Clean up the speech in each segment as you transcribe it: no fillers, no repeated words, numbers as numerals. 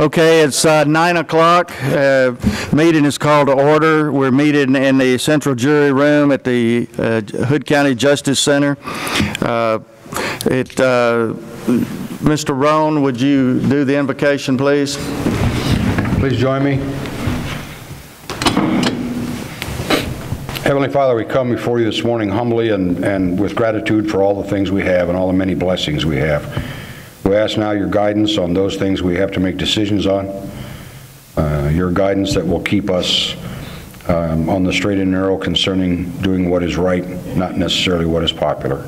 Okay, it's 9 o'clock. Meeting is called to order. We're meeting in the Central Jury Room at the Hood County Justice Center. Mr. Roan, would you do the invocation, please? Please join me. Heavenly Father, we come before you this morning humbly and with gratitude for all the things we have and all the many blessings we have. We ask now your guidance on those things we have to make decisions on, your guidance that will keep us on the straight and narrow concerning doing what is right, not necessarily what is popular.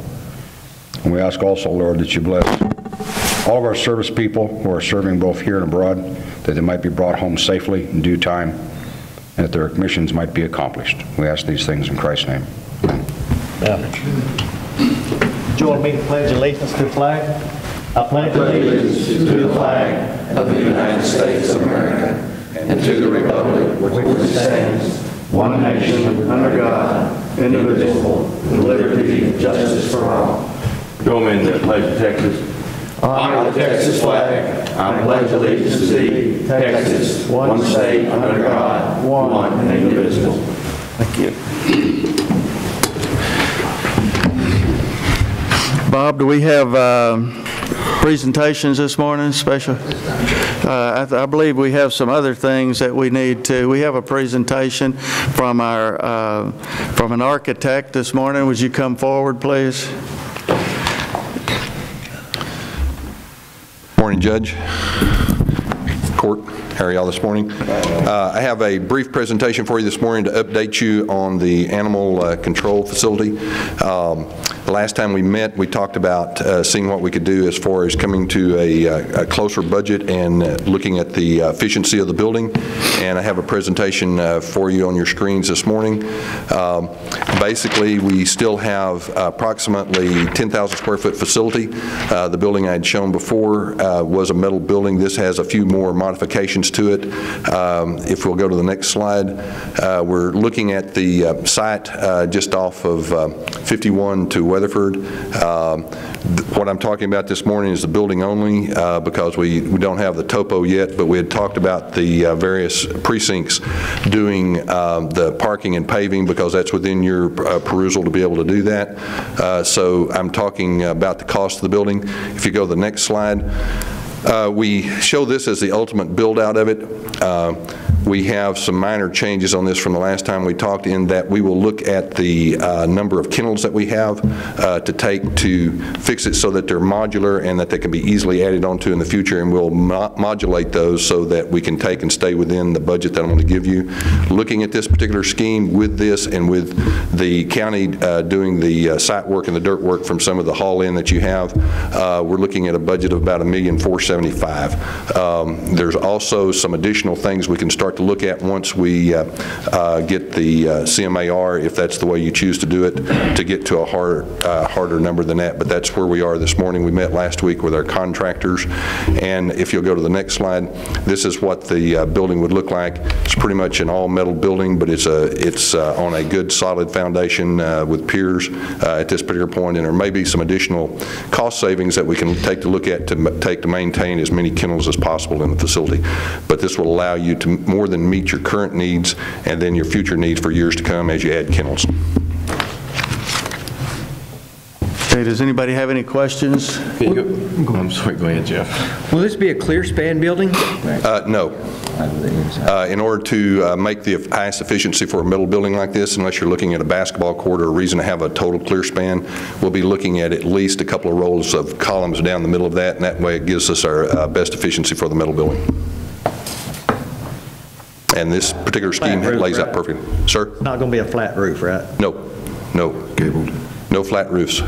And we ask also, Lord, that you bless all of our service people who are serving both here and abroad, that they might be brought home safely in due time, and that their missions might be accomplished. We ask these things in Christ's name. Amen. Join me to pledge allegiance to the flag. I pledge allegiance to the flag of the United States of America and to the republic which stands, one nation, under God, indivisible, with liberty and justice for all. Join me in the pledge of Texas. Honor the Texas flag. I pledge allegiance to thee, Texas, one state, under God, one and indivisible. Thank you. Bob, do we have presentations this morning, special? I believe we have some other things that we need to. We have a presentation from from an architect this morning. Would you come forward, please? Morning, Judge, Court. How are y'all this morning? I have a brief presentation for you this morning to update you on the animal control facility. The last time we met, we talked about seeing what we could do as far as coming to a closer budget and looking at the efficiency of the building. And I have a presentation for you on your screens this morning. Basically, we still have approximately 10,000 square foot facility. The building I had shown before was a metal building. This has a few more modifications to it. If we'll go to the next slide, we're looking at the site just off of 51 to Weatherford. What I'm talking about this morning is the building only because we don't have the topo yet, but we had talked about the various precincts doing the parking and paving because that's within your perusal to be able to do that. So I'm talking about the cost of the building. If you go to the next slide, we show this as the ultimate build out of it. We have some minor changes on this from the last time we talked, in that we will look at the number of kennels that we have to fix it so that they're modular and that they can be easily added onto in the future, and we'll modulate those so that we can take and stay within the budget that I'm going to give you. Looking at this particular scheme with this and with the county doing the site work and the dirt work from some of the haul-in that you have, we're looking at a budget of about $1,475,000. There's also some additional things we can start to look at once we get the CMAR, if that's the way you choose to do it, to get to a harder number than that. But that's where we are this morning. We met last week with our contractors, and if you'll go to the next slide, this is what the building would look like. It's pretty much an all-metal building, but it's on a good solid foundation with piers at this particular point, and there may be some additional cost savings that we can take to look at to maintain as many kennels as possible in the facility. But this will allow you to more than meet your current needs and then your future needs for years to come as you add kennels. Okay, does anybody have any questions? I'm sorry, go ahead, Jeff. Will this be a clear span building? No. In order to make the highest efficiency for a metal building like this, unless you're looking at a basketball court or a reason to have a total clear span, we'll be looking at least a couple of rows of columns down the middle of that, and that way it gives us our best efficiency for the metal building. And this particular scheme lays out perfectly. Sir? Not going to be a flat roof, right? No, no. Gabled. No flat roofs.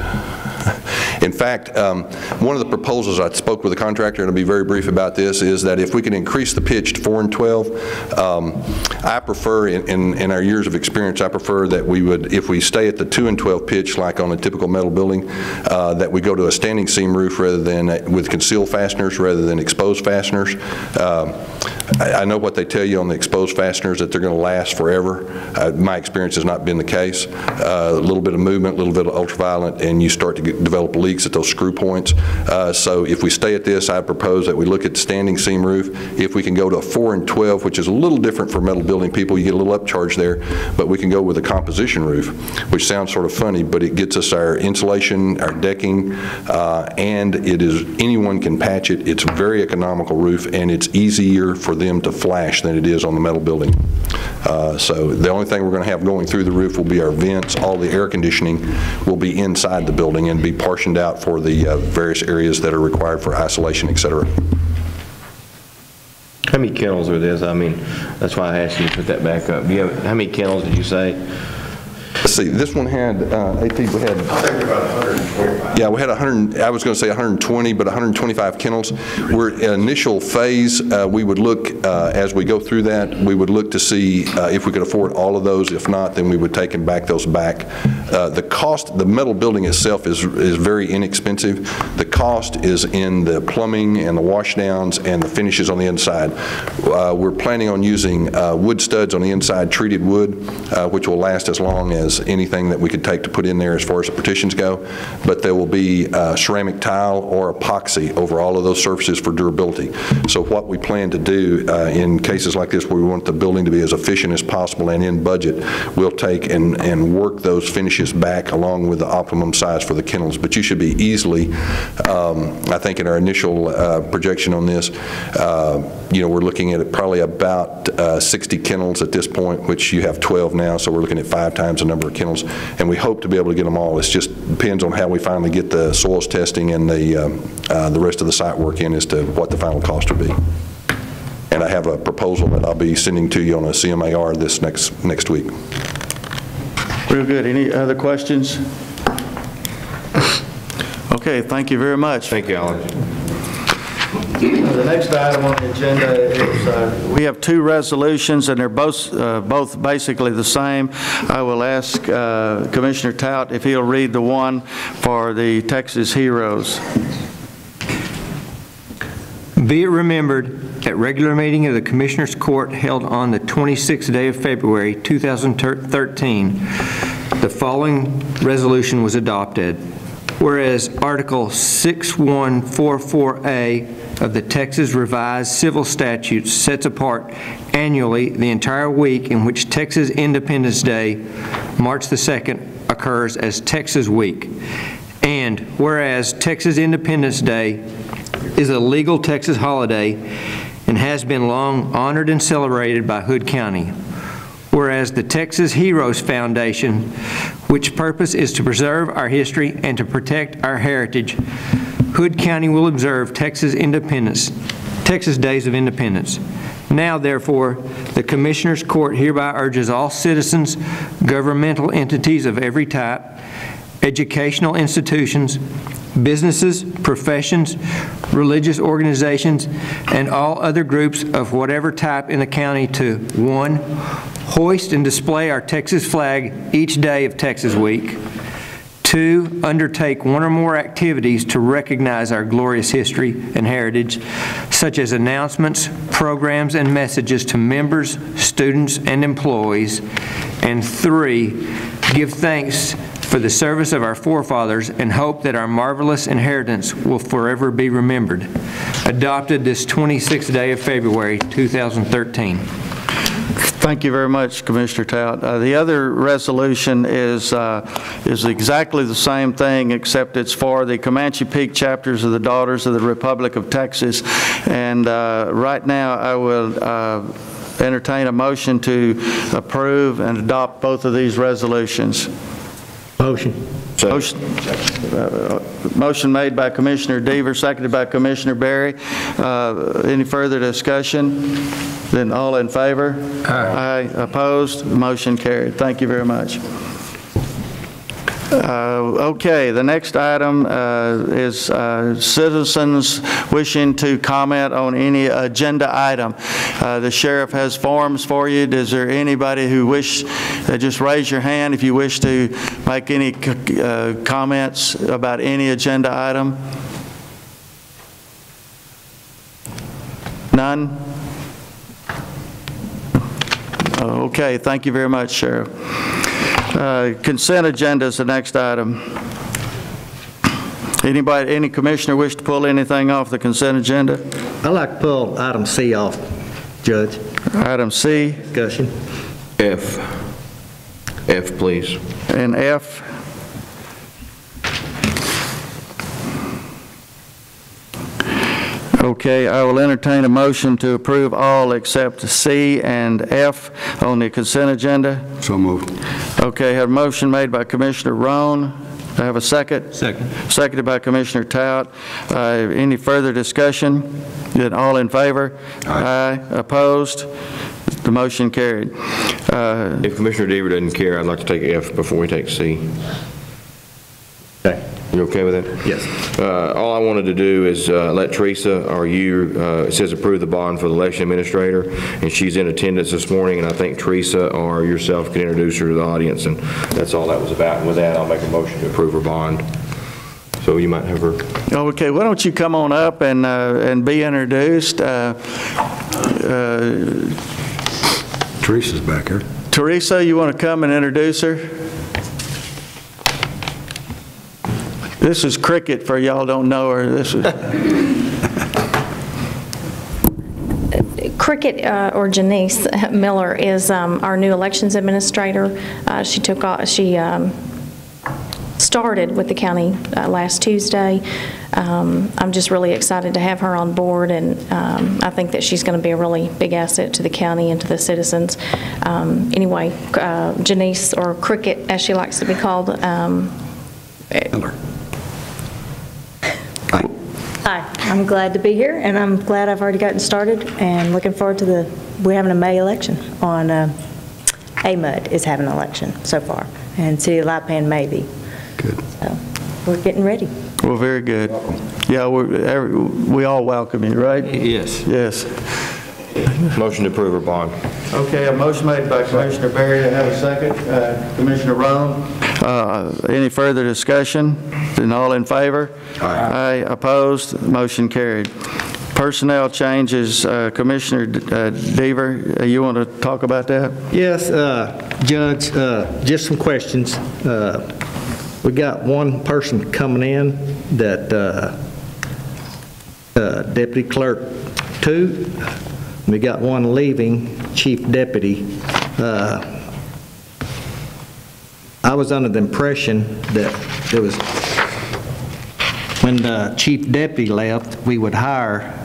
In fact, one of the proposals, I spoke with the contractor, and I'll be very brief about this, is that if we can increase the pitch to 4 and 12, I prefer, in our years of experience, I prefer that we would, if we stay at the 2 and 12 pitch, like on a typical metal building, that we go to a standing seam roof rather than with concealed fasteners rather than exposed fasteners. I know what they tell you on the exposed fasteners, that they're going to last forever. My experience has not been the case. A little bit of movement, a little bit of ultraviolet, and you start to develop leaks at those screw points. So if we stay stay at this, I propose that we look at standing seam roof. If we can go to a 4 and 12, which is a little different for metal building people, you get a little upcharge there, but we can go with a composition roof, which sounds sort of funny, but it gets us our insulation, our decking, and it is, anyone can patch it. It's a very economical roof, and it's easier for them to flash than it is on the metal building. So the only thing we're going to have going through the roof will be our vents. All the air conditioning will be inside the building and be portioned out for the various areas that are required for isolation, et cetera. How many kennels are this? I mean, that's why I asked you to put that back up. How many kennels did you say? Let's see, this one had, AP, we had... I think about 125. Yeah, we had 100, I was going to say 120, but 125 kennels. We're initial phase, we would look, as we go through that, we would look to see if we could afford all of those. If not, then we would take and back those back. The cost, the metal building itself is very inexpensive. The cost is in the plumbing and the washdowns and the finishes on the inside. We're planning on using wood studs on the inside, treated wood, which will last as long as anything that we could take to put in there as far as the partitions go, but there will be ceramic tile or epoxy over all of those surfaces for durability. So what we plan to do in cases like this where we want the building to be as efficient as possible and in budget, we'll take and work those finishes back along with the optimum size for the kennels. But you should be easily, I think in our initial projection on this, you know, we're looking at probably about 60 kennels at this point, which you have 12 now, so we're looking at 5 times the number of kennels, and we hope to be able to get them all. It just depends on how we finally get the soils testing and the rest of the site work in as to what the final cost will be. And I have a proposal that I'll be sending to you on a CMAR this next week. Real good. Any other questions? Okay, thank you very much. Thank you, Alan. The next item on the agenda is, we have 2 resolutions, and they're both basically the same. I will ask Commissioner Tout if he'll read the one for the Texas Heroes. Be it remembered, at regular meeting of the Commissioners Court held on the 26th day of February 2013, the following resolution was adopted. Whereas Article 6144A of the Texas Revised Civil Statutes sets apart annually the entire week in which Texas Independence Day, March the 2nd, occurs as Texas Week. And whereas Texas Independence Day is a legal Texas holiday and has been long honored and celebrated by Hood County. Whereas the Texas Heroes Foundation, which purpose is to preserve our history and to protect our heritage, Hood County will observe Texas Days of Independence. Now, therefore, the Commissioners Court hereby urges all citizens, governmental entities of every type, educational institutions, businesses, professions, religious organizations, and all other groups of whatever type in the county to 1. Hoist and display our Texas flag each day of Texas Week. 2. Undertake one or more activities to recognize our glorious history and heritage, such as announcements, programs, and messages to members, students, and employees. And 3. Give thanks for the service of our forefathers and hope that our marvelous inheritance will forever be remembered. Adopted this 26th day of February 2013. Thank you very much, Commissioner Tout. The other resolution is exactly the same thing, except it's for the Comanche Peak chapters of the Daughters of the Republic of Texas. And right now, I will entertain a motion to approve and adopt both of these resolutions. Motion made by Commissioner Deaver, seconded by Commissioner Berry. Any further discussion? Then all in favor? Aye. Opposed? Motion carried. Thank you very much. Okay, the next item is citizens wishing to comment on any agenda item. The sheriff has forms for you. Is there anybody who just raise your hand if you wish to make any comments about any agenda item? None? Okay, thank you very much, Sheriff. Consent agenda is the next item. Any commissioner wish to pull anything off the consent agenda? I'd like to pull item C off, Judge. Item C Discussion. F, please. and F. Okay, I will entertain a motion to approve all except C and F on the consent agenda. So moved. Okay, have a motion made by Commissioner Roan. Do I have a second? Second. Seconded by Commissioner Tout. Any further discussion? Then all in favor? Aye. Opposed? The motion carried. If Commissioner Deaver doesn't care, I'd like to take F before we take C. Okay. You okay with that? Yes. All I wanted to do is let Teresa, or you, it says approve the bond for the election administrator, and she's in attendance this morning, and I think Teresa or yourself can introduce her to the audience, and that's all that was about. And with that, I'll make a motion to approve her bond. So you might have her. Okay, why don't you come on up and be introduced? Teresa's back here. Teresa, you want to come and introduce her? This is cricket for y'all don't know her. This is Cricket, or Janice Miller, is our new elections administrator. She started with the county last Tuesday. I'm just really excited to have her on board, and I think that she's going to be a really big asset to the county and to the citizens. Anyway, Janice, or Cricket as she likes to be called. Miller. Hi, I'm glad to be here, and I'm glad I've already gotten started, and looking forward to we're having a May election on, AMUD is having an election so far, and City of Lipan maybe. Good. So we're getting ready. well, very good. Yeah, we all welcome you, right? Yes. Yes. Motion to approve her bond. Okay, a motion made by Commissioner Berry. To have a second. Commissioner Roan. Any further discussion? Then all in favor? Aye. Opposed? Motion carried. Personnel changes. Commissioner Deaver, you want to talk about that? Yes, Judge, just some questions. We got one person coming in that Deputy Clerk 2. We got one leaving, Chief Deputy. I was under the impression that there was, when the Chief Deputy left, we would hire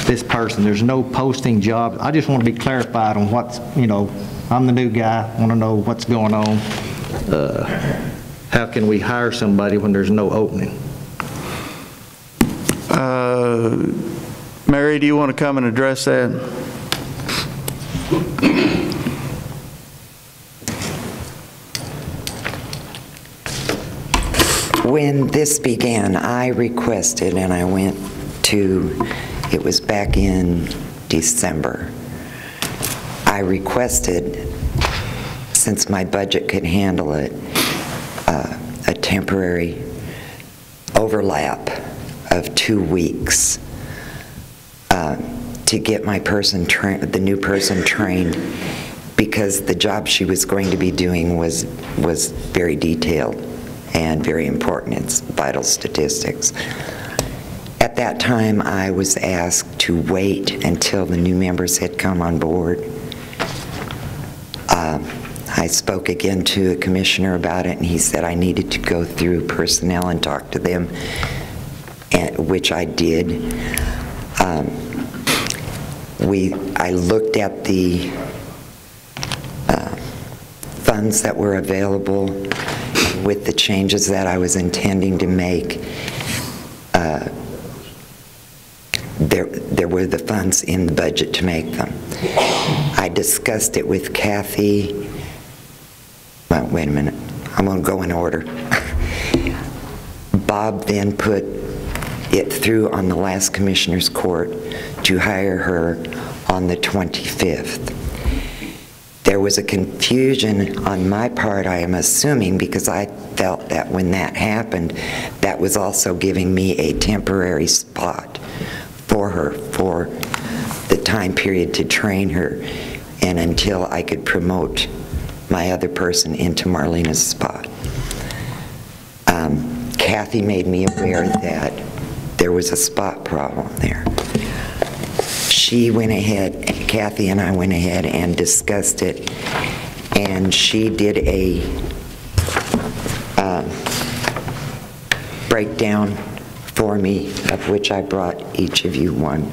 this person. There's no posting job. I just want to be clarified on what's, I'm the new guy, want to know what's going on. How can we hire somebody when there's no opening? Mary, do you want to come and address that? When this began, I requested, and I went to, it was back in December, I requested, since my budget could handle it, a temporary overlap of 2 weeks to get my person, the new person trained, because the job she was going to be doing was very detailed and very important. It's vital statistics. At that time, I was asked to wait until the new members had come on board. I spoke again to a commissioner about it, and he said I needed to go through personnel and talk to them, which I did. I looked at the funds that were available with the changes that I was intending to make. There were the funds in the budget to make them. I discussed it with Kathy. Well, wait a minute. I'm going to go in order. Bob then put it through on the last Commissioner's Court to hire her on the 25th. There was a confusion on my part, I am assuming, because I felt that when that happened, that was also giving me a temporary spot for her for the time period to train her and until I could promote my other person into Marlena's spot. Kathy made me aware that there was a spot problem there. She went ahead, Kathy and I went ahead and discussed it, and she did a breakdown for me, of which I brought each of you one.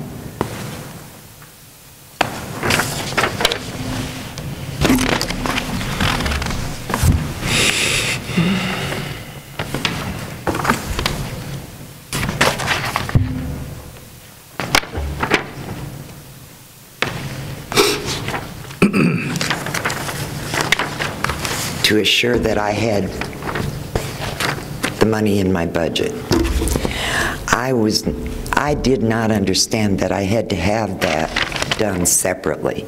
To assure that I had the money in my budget. I did not understand that I had to have that done separately.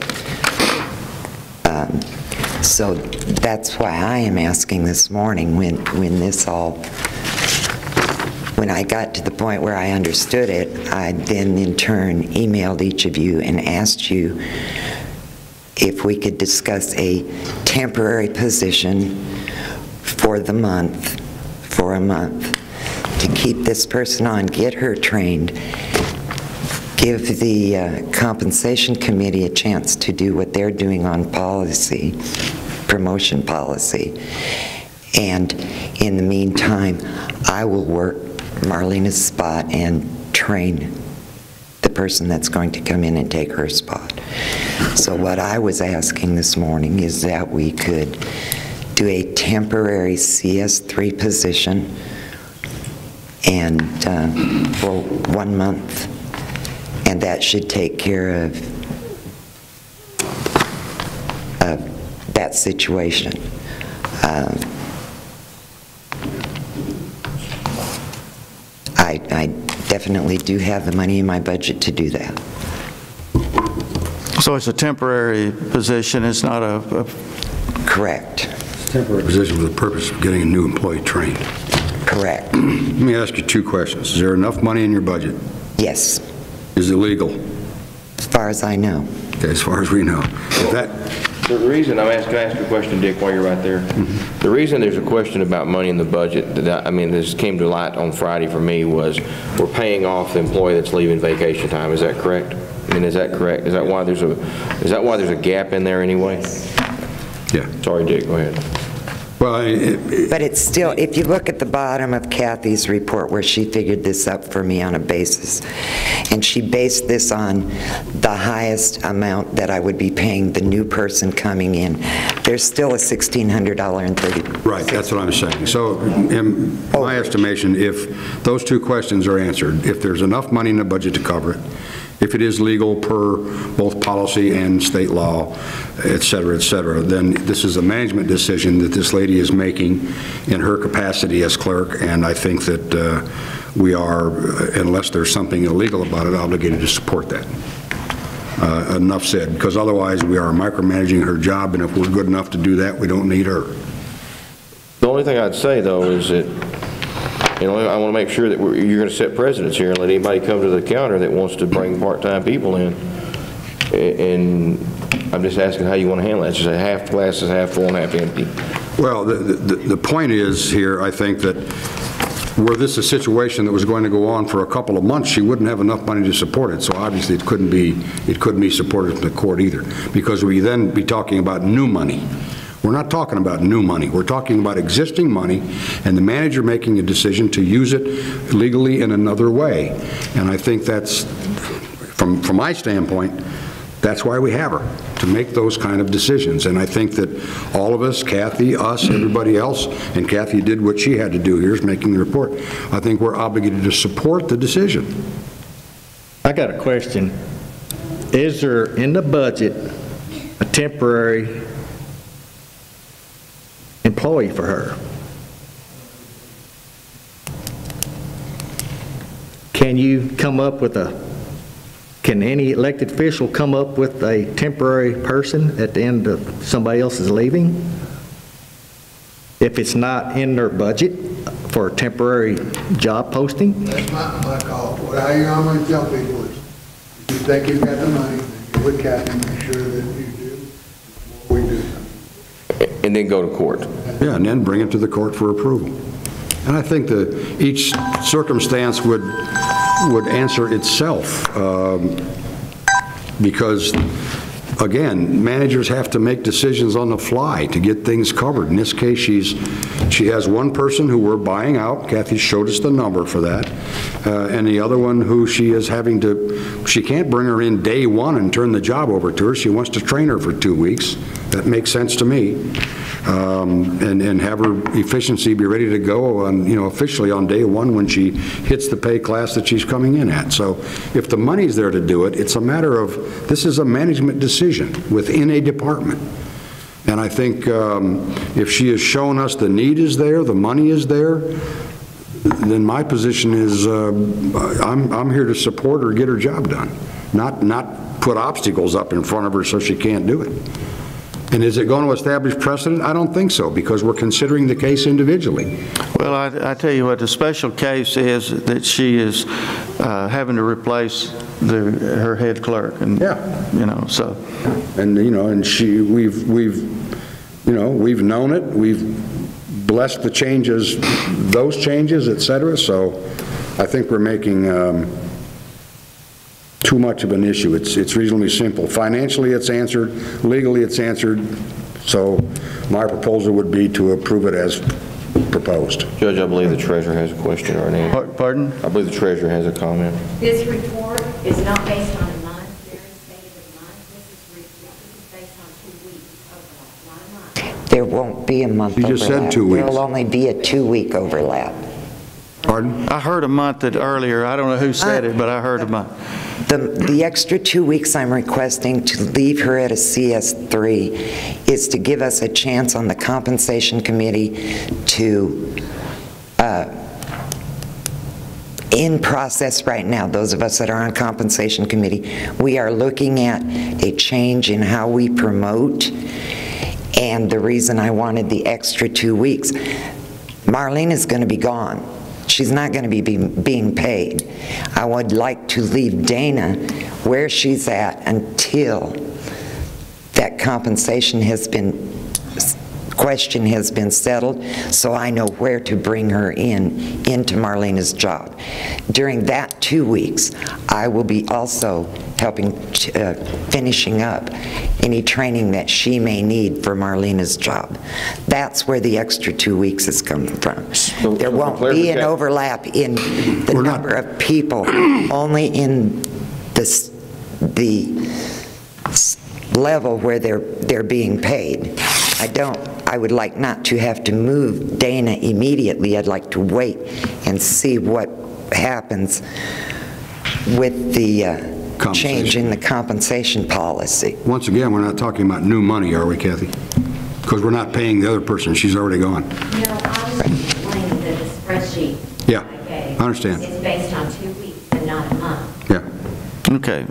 So that's why I am asking this morning, when I got to the point where I understood it, I then in turn emailed each of you and asked you if we could discuss a temporary position for a month, to keep this person on, get her trained, give the compensation committee a chance to do what they're doing on policy, promotion policy. And in the meantime, I will work Marlena's spot and train the person that's going to come in and take her spot. So what I was asking this morning is that we could do a temporary CS3 position and for 1 month, and that should take care of that situation. I definitely do have the money in my budget to do that. So it's a temporary position, it's not a... Correct. Temporary position for the purpose of getting a new employee trained. Correct. Let me ask you 2 questions. Is there enough money in your budget? Yes. Is it legal? As far as I know. Okay, as far as we know. The reason can I ask you a question, Dick, while you're right there? Mm-hmm. The reason there's a question about money in the budget, this came to light on Friday for me, was we're paying off the employee that's leaving vacation time. Is that correct? Is that correct? Is that why there's a gap in there anyway? Yeah. Sorry, Dick, go ahead. Well, but it's still, if you look at the bottom of Kathy's report where she figured this up for me on a basis, and she based this on the highest amount that I would be paying the new person coming in, there's still a $1,630. Right, that's what I'm saying. So in my estimation, if those 2 questions are answered, if there's enough money in the budget to cover it, if it is legal per both policy and state law, et cetera, then this is a management decision that this lady is making in her capacity as clerk, and I think that we are, unless there's something illegal about it, obligated to support that. Enough said, because otherwise we are micromanaging her job, and if we're good enough to do that, we don't need her. The only thing I'd say, though, is that I want to make sure that you're going to set precedents here and let anybody come to the counter that wants to bring part-time people in. And I'm just asking how you want to handle it. It's just a half glass is half full and half empty. Well, the point is here, I think that were this a situation that was going to go on for a couple of months, she wouldn't have enough money to support it. So obviously it couldn't be supported from the court either, because we then be talking about new money. We're not talking about new money. We're talking about existing money and the manager making a decision to use it legally in another way. And I think that's, from my standpoint, that's why we have her, to make those kind of decisions. And I think that all of us, Kathy, us, everybody else, and Kathy did what she had to do here, is making the report. I think we're obligated to support the decision. I got a question. Is there in the budget a temporary employee for her? Can any elected official come up with a temporary person at the end of somebody else's leaving? If it's not in their budget for a temporary job posting? That's my call. How I'm going to tell people is, if you think you've got the money, then you look at it and make sure that you do what we do. And then go to court. Yeah, and then bring it to the court for approval. And I think that each circumstance would answer itself, because, again, managers have to make decisions on the fly to get things covered. In this case, she has one person who we're buying out. Kathy showed us the number for that. And the other one who she is having to, she can't bring her in day one and turn the job over to her. She wants to train her for 2 weeks. That makes sense to me. And have her efficiency be ready to go on, officially on day one when she hits the pay class that she's coming in at. So if the money's there to do it, it's a matter of, this is a management decision within a department. And I think if she has shown us the need is there, the money is there, then my position is I'm here to support her, get her job done, not put obstacles up in front of her so she can't do it. And is it going to establish precedent? I don't think so, because we're considering the case individually. Well, I tell you what, the special case is that she is having to replace her head clerk, and so. And and we've known it. We've blessed the changes, those changes, et cetera. So I think we're making too much of an issue. It's reasonably simple. Financially, it's answered. Legally, it's answered. So my proposal would be to approve it as proposed. Judge, I believe the treasurer has a question or an answer. Pardon? I believe the treasurer has a comment. This report is not based on a month, there is stated a month. This is based on 2 weeks overlap, not a month. There won't be a month You overlap. just said 2 weeks. There'll only be a 2-week overlap. Pardon? I heard a month earlier. I don't know who said it, but I heard a month. The extra 2 weeks I'm requesting to leave her at a CS3 is to give us a chance on the compensation committee to, in process right now, those of us that are on compensation committee, we are looking at a change in how we promote, and the reason I wanted the extra 2 weeks, Marlene is going to be gone. She's not going to be being paid. I would like to leave Dana where she's at until that compensation question has been settled, so I know where to bring her into Marlena's job. During that 2 weeks, I will be also helping finishing up any training that she may need for Marlena's job. That's where the extra 2 weeks is coming from. There won't be an overlap in the number of people, only in the level where they're being paid. I would like not to have to move Dana immediately. I'd like to wait and see what happens with the change in the compensation policy. Once again, we're not talking about new money, are we, Kathy? Because we're not paying the other person. She's already gone. No, I was explaining that the spreadsheet Yeah, I gave I understand. is based on 2 weeks and not a month. Yeah. Okay.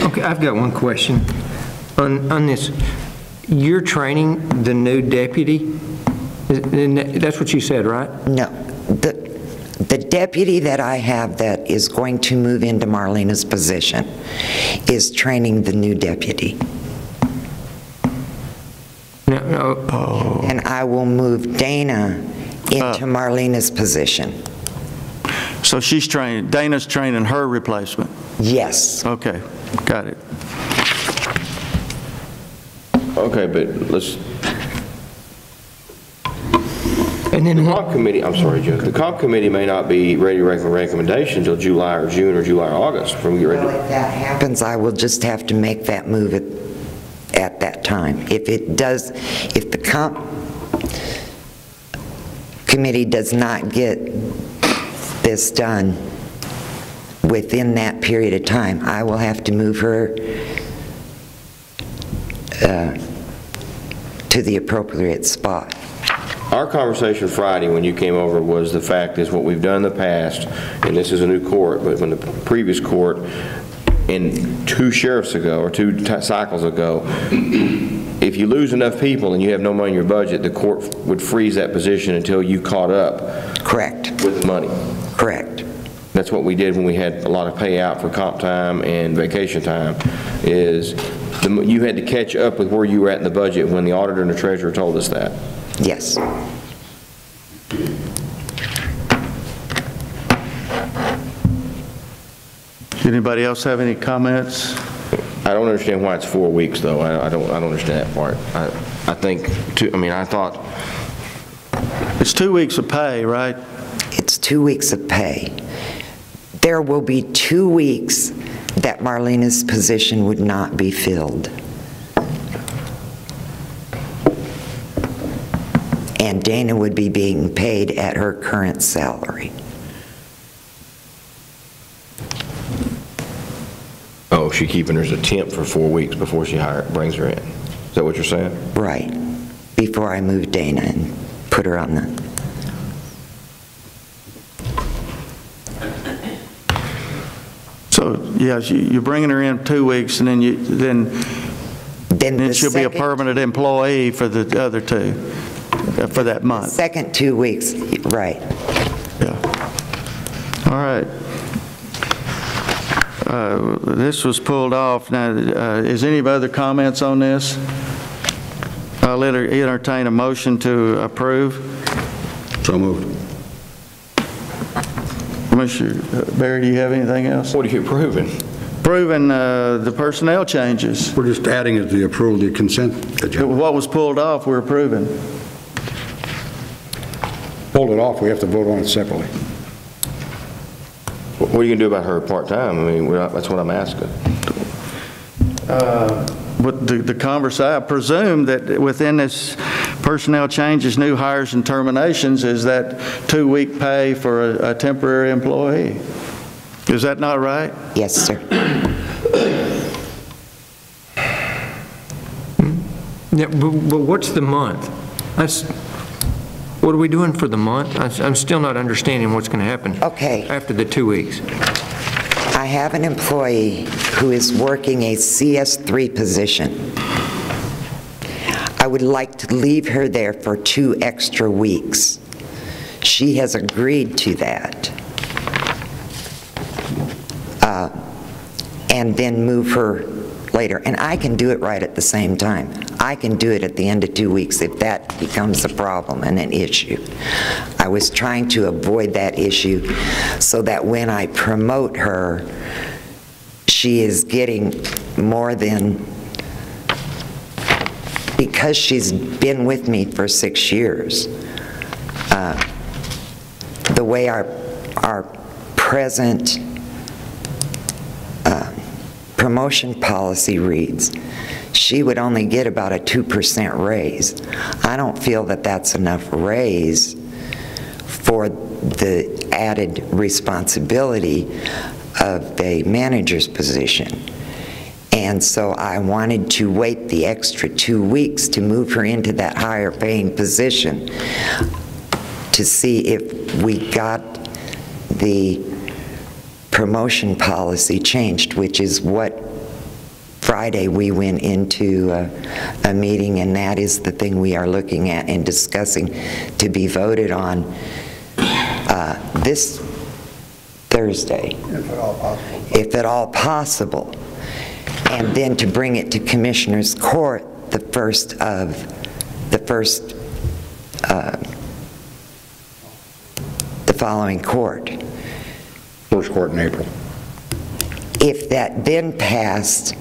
Okay, I've got one question on this. You're training the new deputy? That's what you said, right? No. The deputy that I have that is going to move into Marlena's position is training the new deputy. No. Oh. And I will move Dana into Marlena's position. So Dana's training her replacement? Yes. Okay, got it. Okay, but let's, And then the comp committee, I'm sorry, Joe, the comp committee may not be ready to make a recommendation until July or June or July or August from get ready. Well, if that happens, I will just have to make that move at that time. If the comp committee does not get this done within that period of time, I will have to move her to the appropriate spot. Our conversation Friday when you came over was the fact is what we've done in the past, and this is a new court, but when the previous court, in 2 sheriffs ago or 2 cycles ago, if you lose enough people and you have no money in your budget, the court would freeze that position until you caught up. Correct. With the money. Correct. That's what we did when we had a lot of payout for comp time and vacation time, is you had to catch up with where you were at in the budget when the auditor and the treasurer told us that. Yes. Anybody else have any comments? I don't understand why it's 4 weeks, though. I don't understand that part. I think, I thought, It's 2 weeks of pay, right? It's 2 weeks of pay. There will be 2 weeks that Marlena's position would not be filled. And Dana would be being paid at her current salary. oh, she's keeping her as a temp for 4 weeks before she brings her in. Is that what you're saying? Right. Before I move Dana and put her on the... So, yeah, you're bringing her in 2 weeks, and then she'll be a permanent employee for the other 2, for that month. Second 2 weeks, right. Yeah. All right. This was pulled off. Now, is any other comments on this? I'll entertain a motion to approve. So moved. Commissioner Barry, do you have anything else? What are you approving? Approving the personnel changes. We're just adding it to the approval of the consent agenda. What was pulled off, we're approving. Pulled it off, we have to vote on it separately. What are you going to do about her part-time? I mean, that's what I'm asking. But the conversation, I presume that within this personnel changes, new hires and terminations, is that 2-week pay for a temporary employee. Is that not right? Yes, sir. Yeah, but what's the month? What are we doing for the month? I'm still not understanding what's going to happen. Okay. After the 2 weeks. I have an employee who is working a CS3 position. I would like to leave her there for 2 extra weeks. She has agreed to that. And then move her later. And I can do it right at the same time. I can do it at the end of 2 weeks if that becomes a problem and an issue. I was trying to avoid that issue so that when I promote her, she is getting more than, because she's been with me for 6 years. The way our present promotion policy reads, she would only get about a 2% raise. I don't feel that that's enough raise for the added responsibility of a manager's position. And so I wanted to wait the extra 2 weeks to move her into that higher paying position to see if we got the promotion policy changed, which is what Friday we went into a meeting, and that is the thing we are looking at and discussing to be voted on this Thursday, if at all possible, and then to bring it to Commissioners Court the following court. First court in April. If that then passed,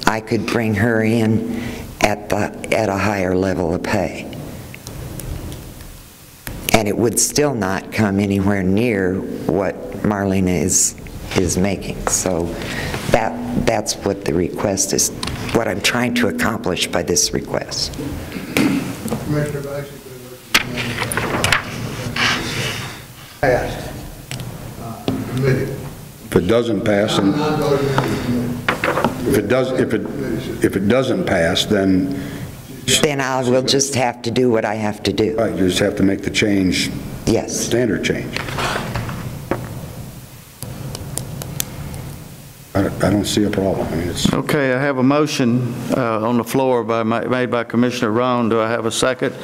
I could bring her in at a higher level of pay. And it would still not come anywhere near what Marlena is making. So that's what the request is, what I'm trying to accomplish by this request. Commissioner, basically, passed, committee. If it doesn't pass, I'm then not voting in the committee. if it doesn't pass, then Then I will just have to do what I have to do. right, you just have to make the change, Yes. standard change. I don't see a problem. I mean, it's Okay, I have a motion on the floor made by Commissioner Roan. Do I have a second?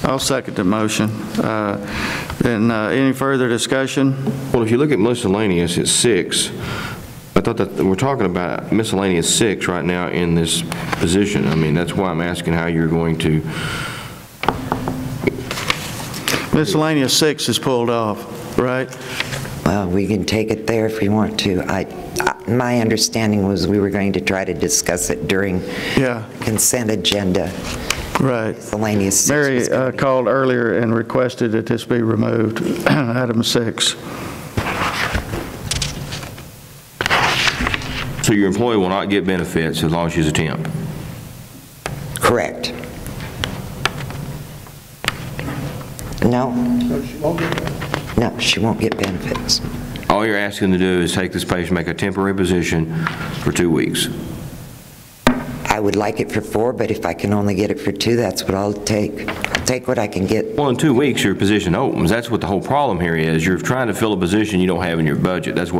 I'll second the motion. Then any further discussion? Well, if you look at miscellaneous, it's 6. I thought that we're talking about miscellaneous 6 right now in this position. I mean, that's why I'm asking how you're going to... Miscellaneous 6 is pulled off, right? Well, we can take it there if we want to. My understanding was we were going to try to discuss it during consent agenda. Right. Miscellaneous. Mary called earlier and requested that this be removed, item 6. So your employee will not get benefits as long as she's a temp? Correct. No. So she won't get that. No, she won't get benefits. All you're asking to do is take this patient, make a temporary position for 2 weeks. I would like it for 4, but if I can only get it for 2, that's what I'll take. I'll take what I can get. Well, in 2 weeks, your position opens. That's what the whole problem here is. You're trying to fill a position you don't have in your budget. That's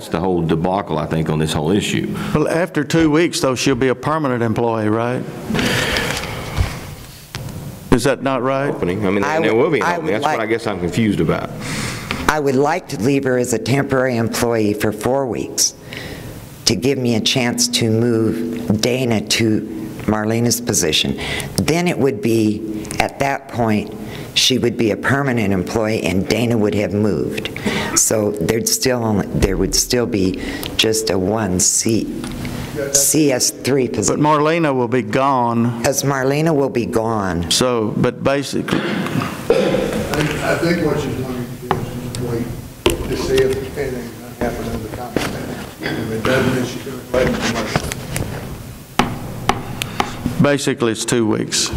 the whole debacle, I think, on this whole issue. Well, after 2 weeks, though, she'll be a permanent employee, right? Is that not right? Opening. I mean, there will be an opening. That's what I guess I'm confused about. I would like to leave her as a temporary employee for 4 weeks to give me a chance to move Dana to Marlena's position. Then it would be, at that point, she would be a permanent employee and Dana would have moved. So there would still be just a 1 seat. CS3 position. But Marlena will be gone. As Marlena will be gone. So, but basically. I think what she's going to do is just wait to see if anything's going to happen in the contract. If it doesn't, then she's going to play commercial. Basically, it's 2 weeks.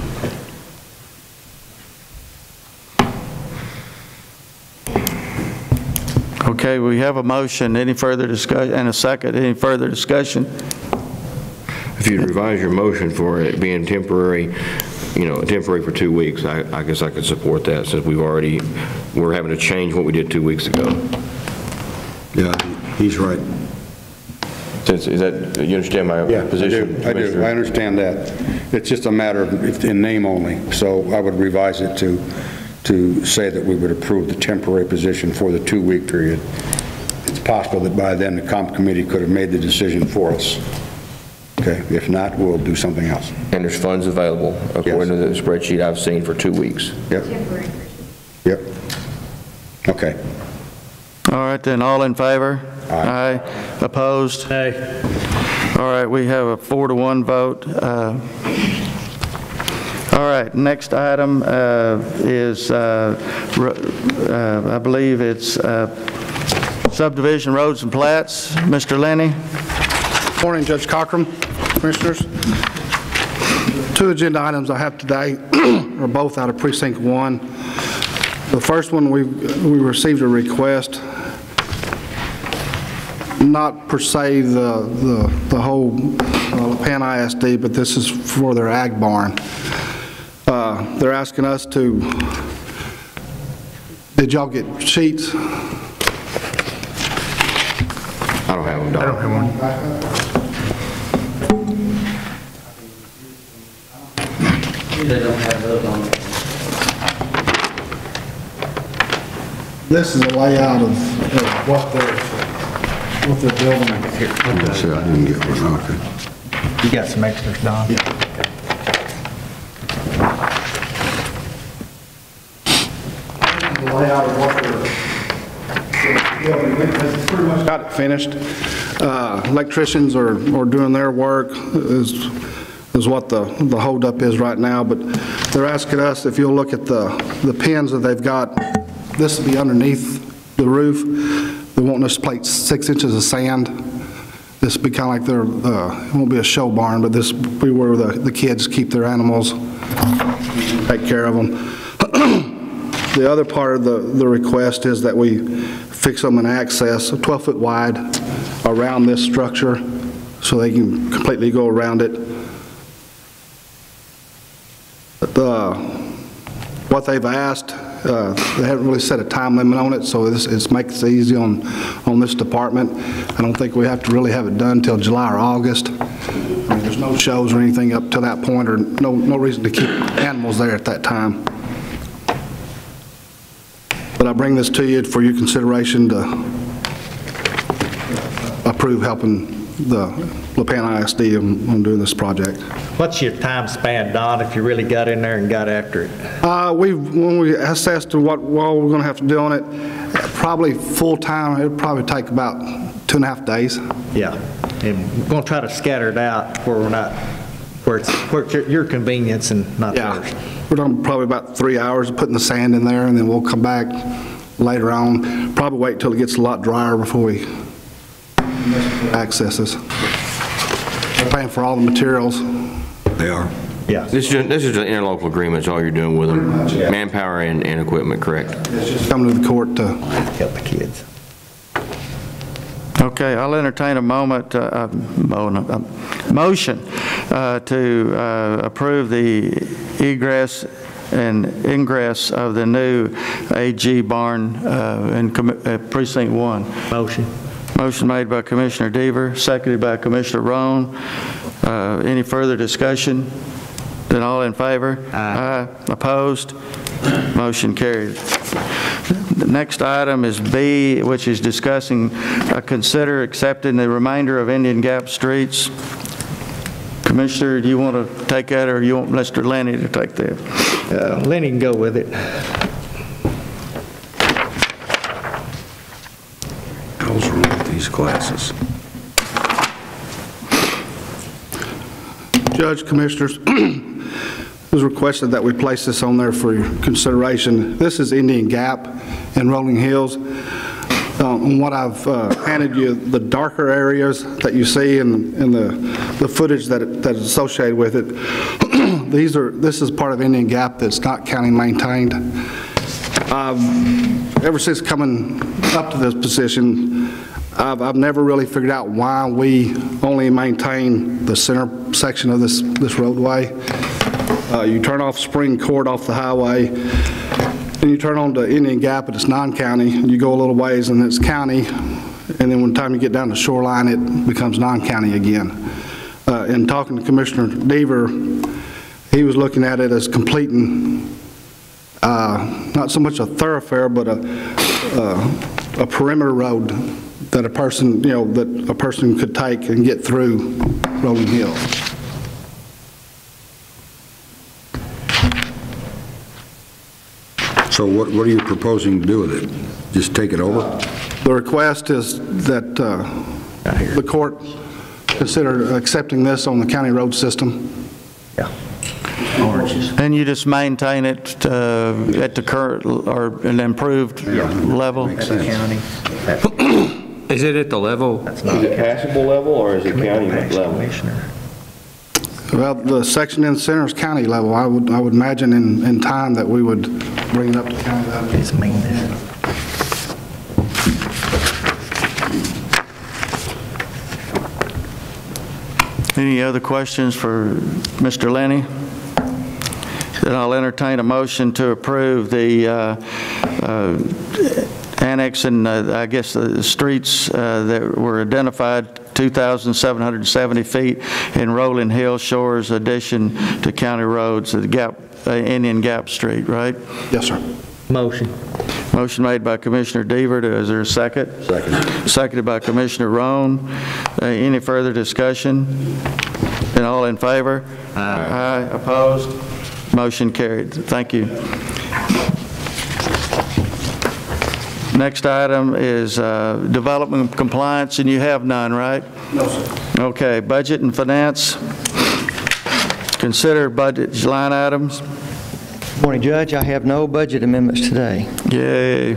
Okay, we have a motion. Any further discussion? And a second. Any further discussion? If you'd revise your motion for it being temporary, temporary for 2 weeks, I guess I could support that since we're having to change what we did 2 weeks ago. Yeah, he's right. You understand my position? I do. I understand that. It's just a matter of in name only. So I would revise it to say that we would approve the temporary position for the 2-week period. It's possible that by then the comp committee could have made the decision for us. Okay, if not, we'll do something else. And there's funds available, according to the spreadsheet I've seen, for 2 weeks. Yep. Yep. Okay. All right, then, all in favor? Aye. Opposed? Aye. All right, we have a 4-to-1 vote. All right, next item is, I believe it's subdivision roads and plats. Mr. Lenny? Morning, Judge Cochran, Commissioners. 2 agenda items I have today are both out of Precinct 1. The first one, we received a request, not per se the whole Pan ISD, but this is for their ag barn. They're asking us to, did y'all get sheets? I don't have them, I don't have one. They don't have those on. This is a layout of what they're building here. I didn't get one. Okay. You got some extras, Don? Yeah. The layout of what they're building. It's pretty much got it finished. Electricians are doing their work is what the holdup is right now, but they're asking us, if you'll look at the pins that they've got, this will be underneath the roof. They won't just place 6 inches of sand. This will be kind of like it won't be a show barn, but this will be where the kids keep their animals, take care of them. The other part of the request is that we fix them an access, 12-foot wide, around this structure so they can completely go around it. What they've asked, they haven't really set a time limit on it, so it makes it easy on this department. I don't think we have to really have it done till July or August. I mean, there's no shows or anything up to that point, or no reason to keep animals there at that time. But I bring this to you for your consideration to approve helping the LaPan ISD on doing this project. What's your time span, Don, if you really got in there and got after it? When we assessed what all we're going to have to do on it, probably full-time, it'd probably take about 2.5 days. Yeah, and we're going to try to scatter it out where we're not, where it's your convenience and not theirs. We're done probably about 3 hours of putting the sand in there, and then we'll come back later on. Probably wait till it gets a lot drier before we access this. We're paying for all the materials. They are. Yeah. This is an interlocal agreement, is all you're doing with them? Manpower and equipment, correct? It's just coming to the court to Help the kids. Okay, I'll entertain a motion to approve the egress and ingress of the new AG barn in Precinct 1. Motion. Motion made by Commissioner Deaver, seconded by Commissioner Roan. Any further discussion? Then all in favor? Aye. Opposed? Motion carried. The next item is B, which is discussing, consider accepting the remainder of Indian Gap streets. Commissioner, do you want to take that, or you want Mr. Lenny to take that? Lenny can go with it. What's wrong with these glasses? Judge, Commissioners, it was requested that we place this on there for your consideration. This is Indian Gap and Rolling Hills. And what I've handed you, the darker areas that you see and the footage that is associated with it, this is part of Indian Gap that's not county maintained. Ever since coming up to this position, I've never really figured out why we only maintain the center section of this roadway. You turn off Spring Court off the highway, and you turn on to Indian Gap, and it's non-county. You go a little ways, and it's county, and then when time you get down to Shoreline, it becomes non-county again. In talking to Commissioner Deaver, he was looking at it as completing not so much a thoroughfare, but a perimeter road that a person, that a person could take and get through Rolling Hill. So what are you proposing to do with it? Just take it over? The request is that the court consider accepting this on the county road system. Yeah. And you just maintain it at the current or an improved level? Makes sense. County. Is it at the level? Is it passable level or is it county level? Well, the section in the center is county level. I would imagine in time that we would bring it up to county level. It's maintenance. Any other questions for Mr. Lenny? Then I'll entertain a motion to approve the annex and I guess the streets that were identified, 2,770 feet in Rolling Hill Shores addition to county roads, the Gap, Indian Gap Street, right? Yes, sir. Motion. Motion made by Commissioner Deaver. Is there a second? Second. Seconded by Commissioner Roan. Any further discussion? And all in favor? Aye. Opposed? Motion carried. Thank you. Next item is development compliance, and you have none, right? No, sir. Okay, budget and finance. Consider budget line items. Morning, Judge. I have no budget amendments today. Yay.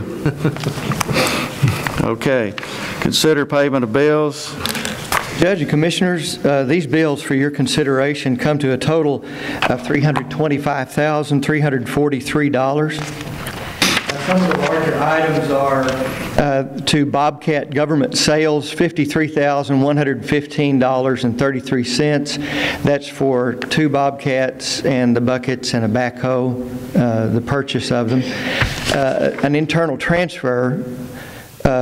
Okay. Consider payment of bills. Judge and Commissioners, these bills for your consideration come to a total of $325,343. Some of the larger items are to Bobcat Government Sales, $53,115.33. That's for 2 Bobcats and the buckets and a backhoe, the purchase of them. An internal transfer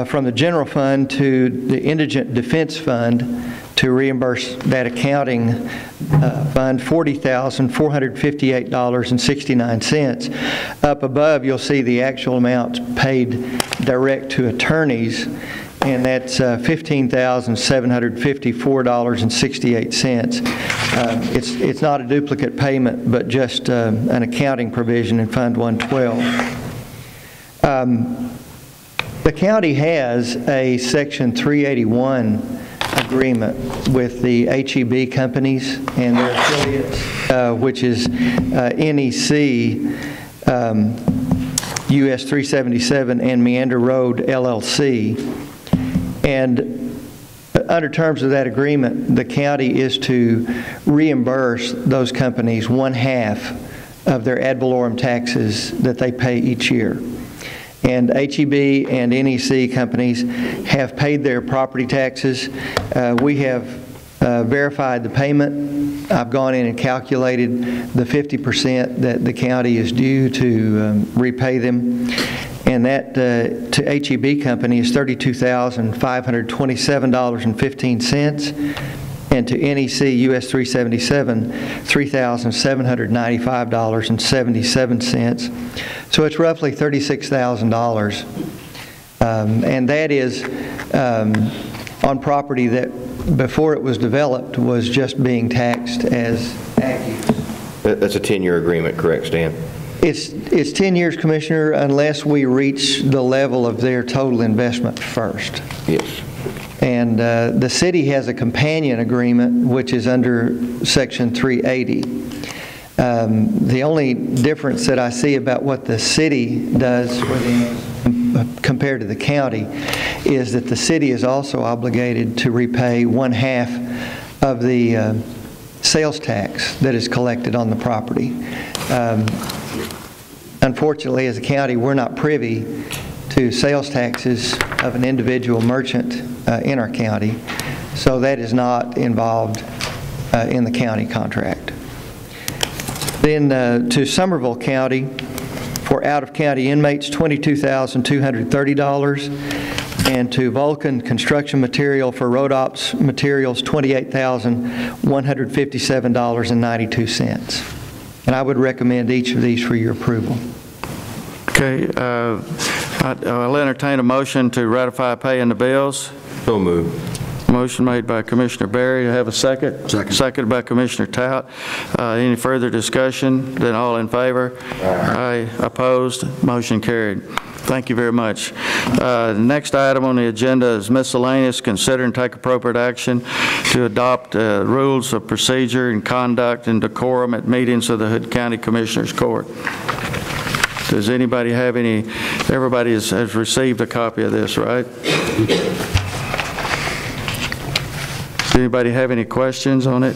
from the general fund to the Indigent Defense Fund to reimburse that accounting fund, $40,458.69. Up above, you'll see the actual amounts paid direct to attorneys, and that's $15,754.68. It's not a duplicate payment, but just an accounting provision in Fund 112. The county has a Section 381 agreement with the HEB companies and their affiliates, which is NEC, US 377, and Meander Road, LLC. And under terms of that agreement, the county is to reimburse those companies 1/2 of their ad valorem taxes that they pay each year. And HEB and NEC companies have paid their property taxes. We have verified the payment. I've gone in and calculated the 50% that the county is due to repay them. And that to HEB company is $32,527.15. And to NEC US 377, $3,795.77. So it's roughly $36,000. And that is on property that before it was developed was just being taxed as ag use. That's a 10-year agreement, correct, Stan? It's 10 years, Commissioner, unless we reach the level of their total investment first. Yes. And the city has a companion agreement, which is under Section 380. The only difference that I see about what the city does compared to the county is that the city is also obligated to repay 1/2 of the sales tax that is collected on the property. Unfortunately, as a county, we're not privy to sales taxes of an individual merchant in our county, so that is not involved in the county contract. Then to Somerville County, for out-of-county inmates, $22,230, and to Vulcan Construction Material for road ops materials, $28,157.92. And I would recommend each of these for your approval. Okay, I'll entertain a motion to ratify paying the bills. So moved. Motion made by Commissioner Berry. Do I have a second? Second. Seconded by Commissioner Tout. Any further discussion? Then all in favor? Aye. Opposed? Motion carried. Thank you very much. Next item on the agenda is miscellaneous. Consider and take appropriate action to adopt rules of procedure and conduct and decorum at meetings of the Hood County Commissioners Court. Does anybody have any? Everybody has received a copy of this, right? Does anybody have any questions on it?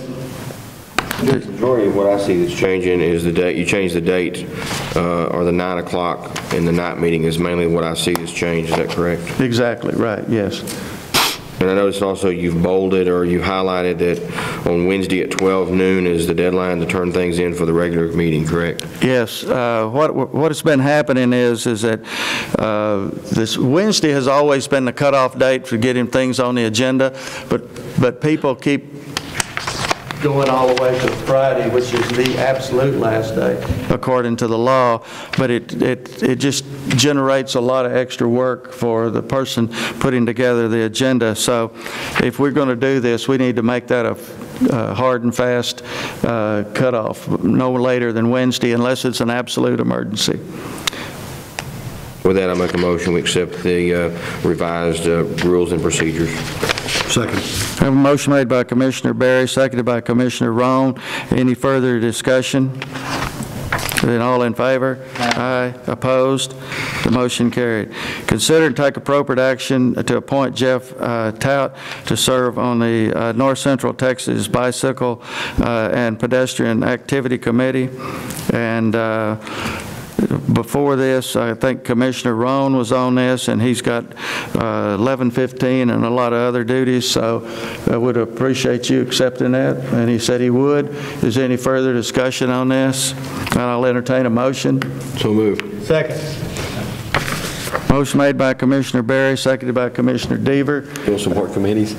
The majority of what I see that's changing is the date. You changed the date, or the 9 o'clock in the night meeting is mainly what I see that's changed. Is that correct? Exactly, right, yes. And I noticed also you've bolded or you highlighted that on Wednesday at 12 noon is the deadline to turn things in for the regular meeting, correct? Yes. What has been happening is that this Wednesday has always been the cutoff date for getting things on the agenda, but people keep going all the way to Friday, which is the absolute last day, according to the law. But it just generates a lot of extra work for the person putting together the agenda. So if we're going to do this, we need to make that a hard and fast cutoff, no later than Wednesday, unless it's an absolute emergency. With that, I make a motion we accept the revised rules and procedures. Second. I have a motion made by Commissioner Berry, seconded by Commissioner Roan. Any further discussion? Then all in favor? Aye. Opposed? The motion carried. Consider and take appropriate action to appoint Jeff Tout to serve on the North Central Texas Bicycle and Pedestrian Activity Committee. And before this, I think Commissioner Roan was on this, and he's got 11:15 and a lot of other duties, so I would appreciate you accepting that, and he said he would. Is there any further discussion on this? And I'll entertain a motion. So moved. Second. Motion made by Commissioner Berry, seconded by Commissioner Deaver. You'll support committees?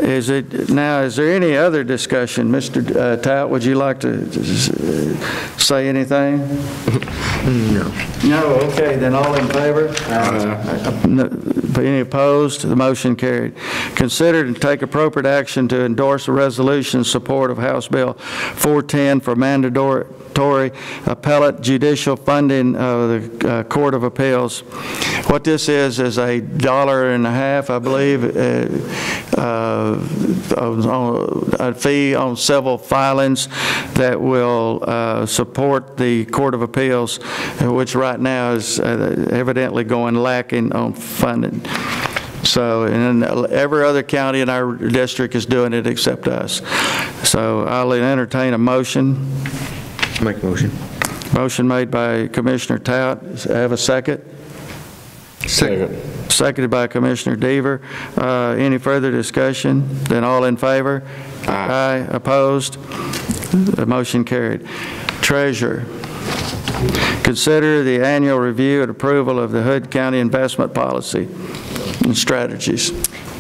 Is there any other discussion? Mr. Tout, would you like to say anything? No. No, okay, then all in favor? Any opposed? The motion carried. Consider and take appropriate action to endorse a resolution in support of House Bill 410 for mandatory appellate judicial funding of the Court of Appeals. What this is $1.50, I believe, a fee on civil filings that will support the Court of Appeals, which right now is evidently going lacking on funding. So, and every other county in our district is doing it except us. So I'll entertain a motion. Make a motion. Motion made by Commissioner Tout. Have a second? Second. Seconded by Commissioner Deaver. Any further discussion? Then all in favor? Aye. Opposed? The motion carried. Treasurer. Consider the annual review and approval of the Hood County investment policy and strategies.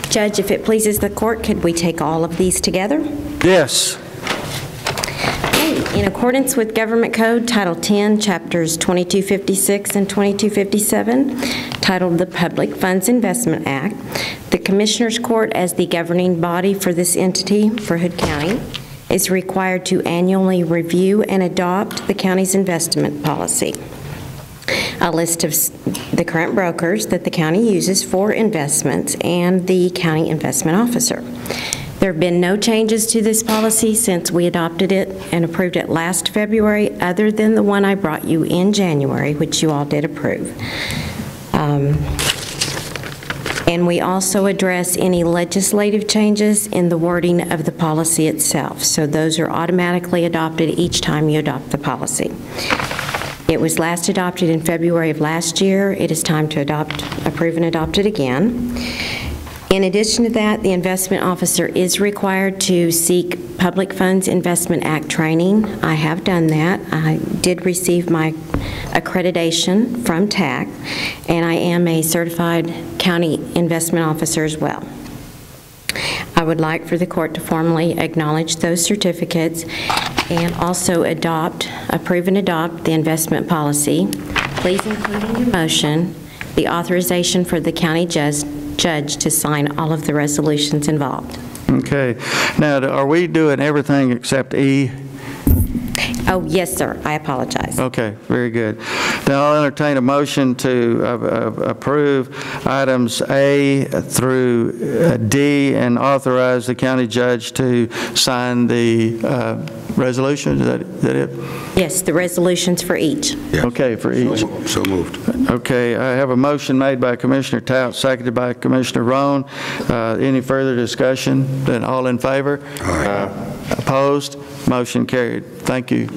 Judge, if it pleases the court, could we take all of these together? Yes. In accordance with Government Code Title 10, Chapters 2256 and 2257, titled the Public Funds Investment Act, the Commissioners Court, as the governing body for this entity for Hood County, is required to annually review and adopt the county's investment policy. A list of the current brokers that the county uses for investments and the county investment officer. There have been no changes to this policy since we adopted it and approved it last February, other than the one I brought you in January, which you all did approve. And we also address any legislative changes in the wording of the policy itself. So those are automatically adopted each time you adopt the policy. It was last adopted in February of last year. It is time to approve and adopt it again. In addition to that, the investment officer is required to seek Public Funds Investment Act training. I have done that. I did receive my accreditation from TAC, and I am a certified county investment officer as well. I would like for the court to formally acknowledge those certificates and also approve and adopt the investment policy. Please include in your motion the authorization for the county judge to sign all of the resolutions involved. Okay. Now, are we doing everything except E? Oh, yes, sir. I apologize. Okay, very good. Then I'll entertain a motion to approve items A through D and authorize the county judge to sign the resolution. Is that it? Yes, the resolutions for each. Yeah. Okay, for each. So moved. Okay, I have a motion made by Commissioner Tout, seconded by Commissioner Roan. Any further discussion? Then all in favor? Aye. Opposed? Motion carried. Thank you.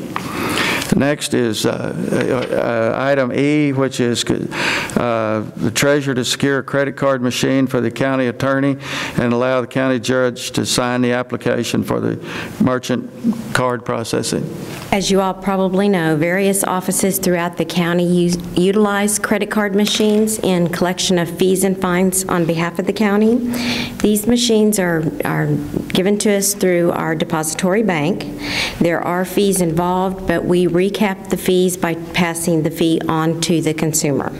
Next is item E, which is the treasurer to secure a credit card machine for the county attorney and allow the county judge to sign the application for the merchant card processing. As you all probably know, various offices throughout the county utilize credit card machines in collection of fees and fines on behalf of the county. These machines are given to us through our depository bank. There are fees involved, but we recap the fees by passing the fee on to the consumer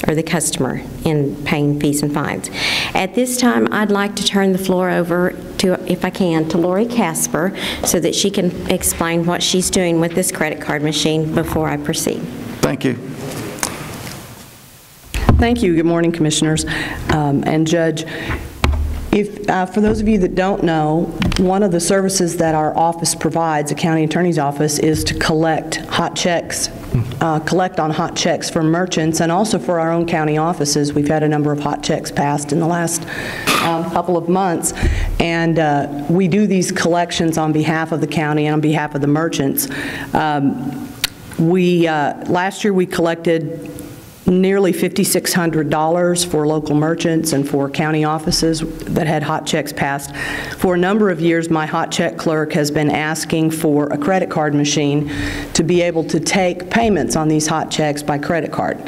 or the customer in paying fees and fines. At this time, I'd like to turn the floor over to, if I can, to Lori Casper so that she can explain what she's doing with this credit card machine before I proceed. Thank you. Thank you. Good morning, Commissioners and Judge. For those of you that don't know, one of the services that our office provides, the county attorney's office, is to collect hot checks, collect on hot checks for merchants and also for our own county offices. We've had a number of hot checks passed in the last couple of months, and we do these collections on behalf of the county and on behalf of the merchants. Last year we collected nearly $5,600 for local merchants and for county offices that had hot checks passed. For a number of years, my hot check clerk has been asking for a credit card machine to be able to take payments on these hot checks by credit card.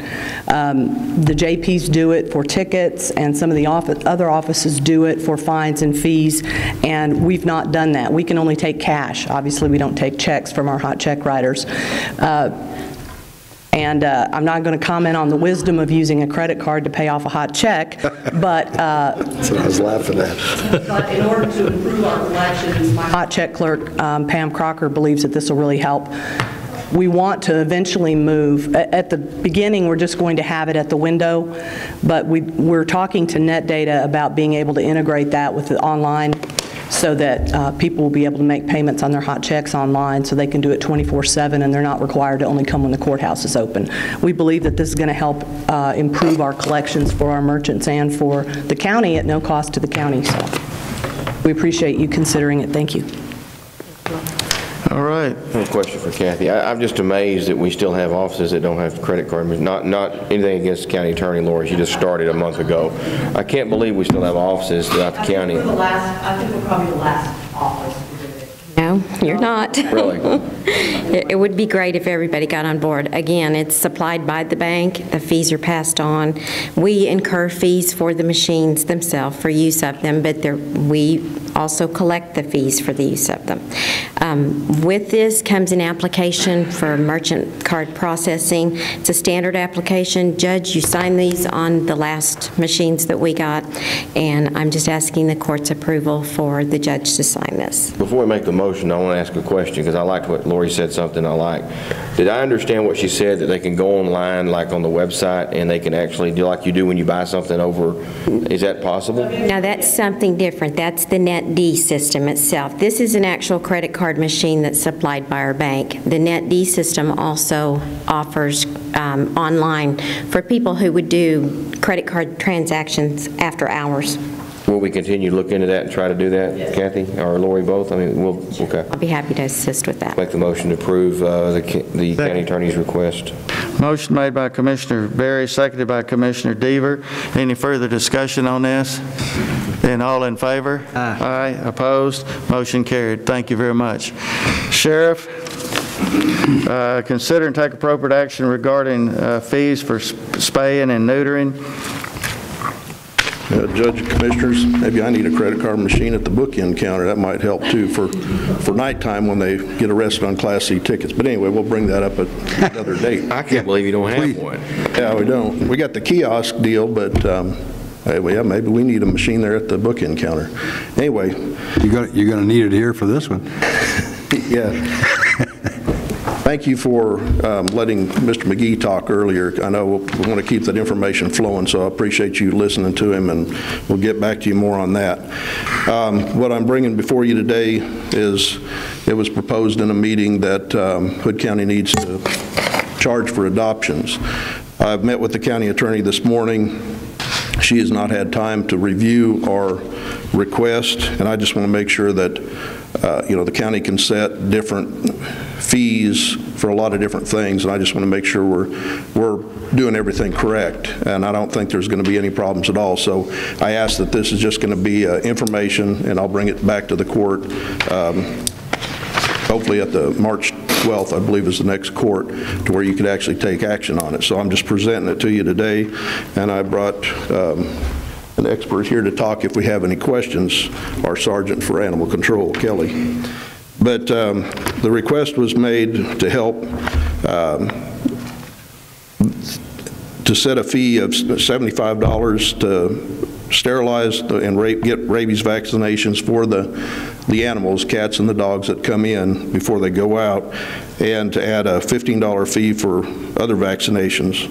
The JPs do it for tickets, and some of the other offices do it for fines and fees, and we've not done that. We can only take cash. Obviously, we don't take checks from our hot check writers. And I'm not going to comment on the wisdom of using a credit card to pay off a hot check, but... That's what I was laughing at. But in order to improve our collections, my hot check clerk, Pam Crocker, believes that this will really help. We want to eventually move. At the beginning, we're just going to have it at the window, but we're talking to NetData about being able to integrate that with the online so that people will be able to make payments on their hot checks online so they can do it 24/7 and they're not required to only come when the courthouse is open. We believe that this is going to help improve our collections for our merchants and for the county at no cost to the county. So we appreciate you considering it. Thank you. All right. I have a question for Kathy. I'm just amazed that we still have offices that don't have credit card. Not anything against the county attorney, Laura. She just started a month ago. I can't believe we still have offices throughout the county. I think we're probably the last office. No, you're not. Really? It would be great if everybody got on board. Again, it's supplied by the bank. The fees are passed on. We incur fees for the machines themselves for use of them, but we also collect the fees for the use of them. With this comes an application for merchant card processing. It's a standard application. Judge, you signed these on the last machines that we got, and I'm just asking the court's approval for the judge to sign this. Before we make the motion, I want to ask a question because I liked what Lori said, something I like. Did I understand what she said, that they can go online, like on the website, and they can actually do like you do when you buy something over? Is that possible? Now, that's something different. That's the NetD system itself. This is an actual credit card machine that's supplied by our bank. The NetD system also offers online for people who would do credit card transactions after hours. Will we continue to look into that and try to do that, yes. Kathy or Lori, both? I mean, okay. I'll be happy to assist with that. Make the motion to approve the county attorney's request. Motion made by Commissioner Berry, seconded by Commissioner Deaver. Any further discussion on this? Then all in favor? Aye. Aye. Opposed? Motion carried. Thank you very much. Sheriff, consider and take appropriate action regarding fees for spaying and neutering. Judge and Commissioners, maybe I need a credit card machine at the bookend counter. That might help too for nighttime when they get arrested on Class C tickets. But anyway, we'll bring that up at another date. I can't believe you don't have one. Yeah, we don't. We got the kiosk deal, but hey, well, yeah, maybe we need a machine there at the bookend counter. Anyway. You're going to need it here for this one. Yeah. Thank you for letting Mr. McGee talk earlier. I know we want to keep that information flowing, so I appreciate you listening to him, and we'll get back to you more on that. What I'm bringing before you today is, it was proposed in a meeting that Hood County needs to charge for adoptions. I've met with the county attorney this morning. She has not had time to review our request, and I just want to make sure that the county can set different fees for a lot of different things, and I just want to make sure we're doing everything correct, and I don't think there's going to be any problems at all. So I ask that this is just going to be information, and I'll bring it back to the court, hopefully at the March 12th, I believe, is the next court, to where you could actually take action on it. So I'm just presenting it to you today, and I brought an expert here to talk if we have any questions, our Sergeant for Animal Control, Kelly. But the request was made to help to set a fee of $75 to sterilize and get rabies vaccinations for the animals, cats and the dogs that come in before they go out, and to add a $15 fee for other vaccinations.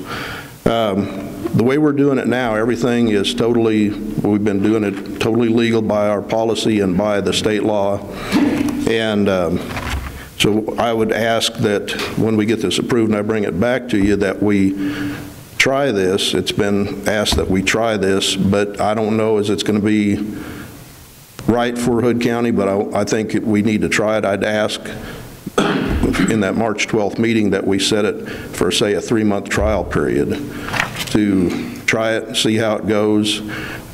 The way we're doing it now, everything is we've been doing it totally legal by our policy and by the state law. And so I would ask that when we get this approved and I bring it back to you, that we try this. It's been asked that we try this, but I don't know as it's going to be right for Hood County, but I think we need to try it. I'd ask in that March 12th meeting that we set it for, say, a 3-month trial period to try it, see how it goes.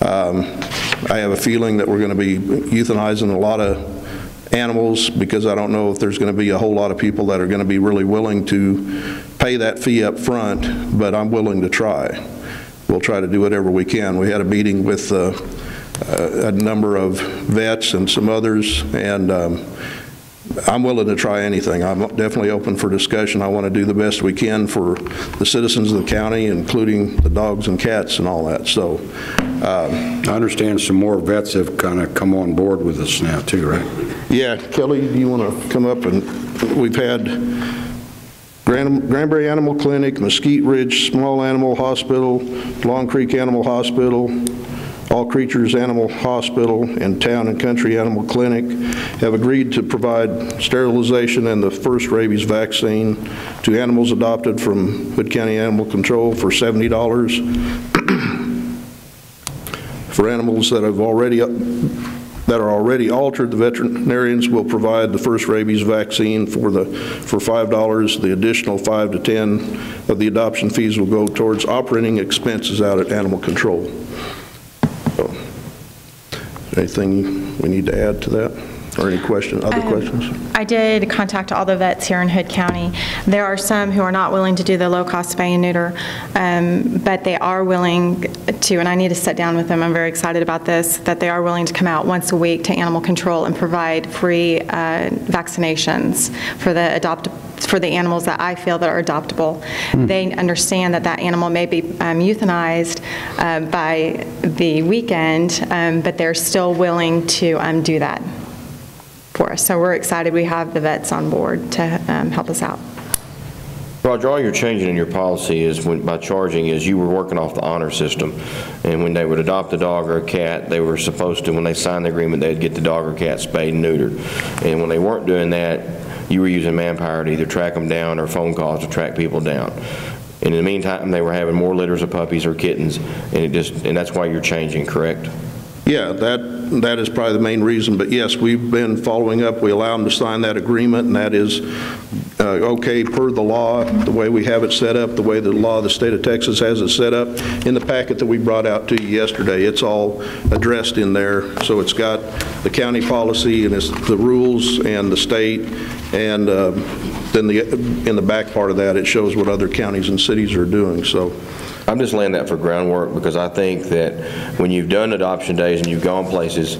I have a feeling that we're going to be euthanizing a lot of animals, because I don't know if there's going to be a whole lot of people that are going to be really willing to pay that fee up front, but I'm willing to try. We'll try to do whatever we can. We had a meeting with a number of vets and some others, and I'm willing to try anything. I'm definitely open for discussion. I want to do the best we can for the citizens of the county, including the dogs and cats and all that. So I understand some more vets have kind of come on board with us now too, right? yeah, Kelly, do you want to come up? And we've had Granbury Animal Clinic, Mesquite Ridge Small Animal Hospital, Long Creek Animal Hospital, All Creatures Animal Hospital, and Town and Country Animal Clinic have agreed to provide sterilization and the first rabies vaccine to animals adopted from Hood County Animal Control for $70. For animals that are already altered, the veterinarians will provide the first rabies vaccine for $5. The additional $5 to $10 of the adoption fees will go towards operating expenses out at Animal Control. So, anything we need to add to that? Or any other questions? I did contact all the vets here in Hood County. There are some who are not willing to do the low-cost spay and neuter, but they are willing to, and I need to sit down with them, I'm very excited about this, that they are willing to come out once a week to Animal Control and provide free vaccinations for the animals that I feel that are adoptable. They understand that that animal may be euthanized by the weekend, but they're still willing to do that for us. So we're excited we have the vets on board to help us out. Roger, all you're changing in your policy is by charging is you were working off the honor system. And when they would adopt a dog or a cat, they were supposed to, when they signed the agreement, they'd get the dog or cat spayed and neutered. And when they weren't doing that, you were using manpower to either track them down or phone calls to track people down. And in the meantime, they were having more litters of puppies or kittens, and that's why you're changing, correct? Yeah, that is probably the main reason, but yes, we've been following up. We allow them to sign that agreement, and that is okay per the law, the way we have it set up, the way the law of the state of Texas has it set up. In the packet that we brought out to you yesterday, it's all addressed in there. So it's got the county policy, and it's the rules, and the state, and then in the back part of that, it shows what other counties and cities are doing. So I'm just laying that for groundwork because I think that when you've done adoption days and you've gone places,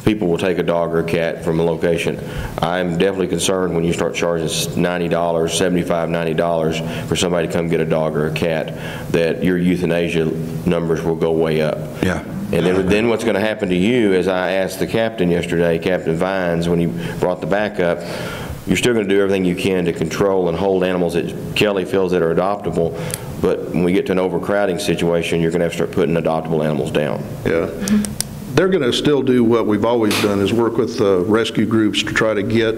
people will take a dog or a cat from a location. I'm definitely concerned when you start charging $90, $75, $90 for somebody to come get a dog or a cat, that your euthanasia numbers will go way up. Yeah. And then what's going to happen to you, as I asked the captain yesterday, Captain Vines, when he brought the backup, you're still going to do everything you can to control and hold animals that Kelly feels that are adoptable, but when we get to an overcrowding situation, you're going to have to start putting adoptable animals down. Yeah. They're going to still do what we've always done, is work with rescue groups to try to get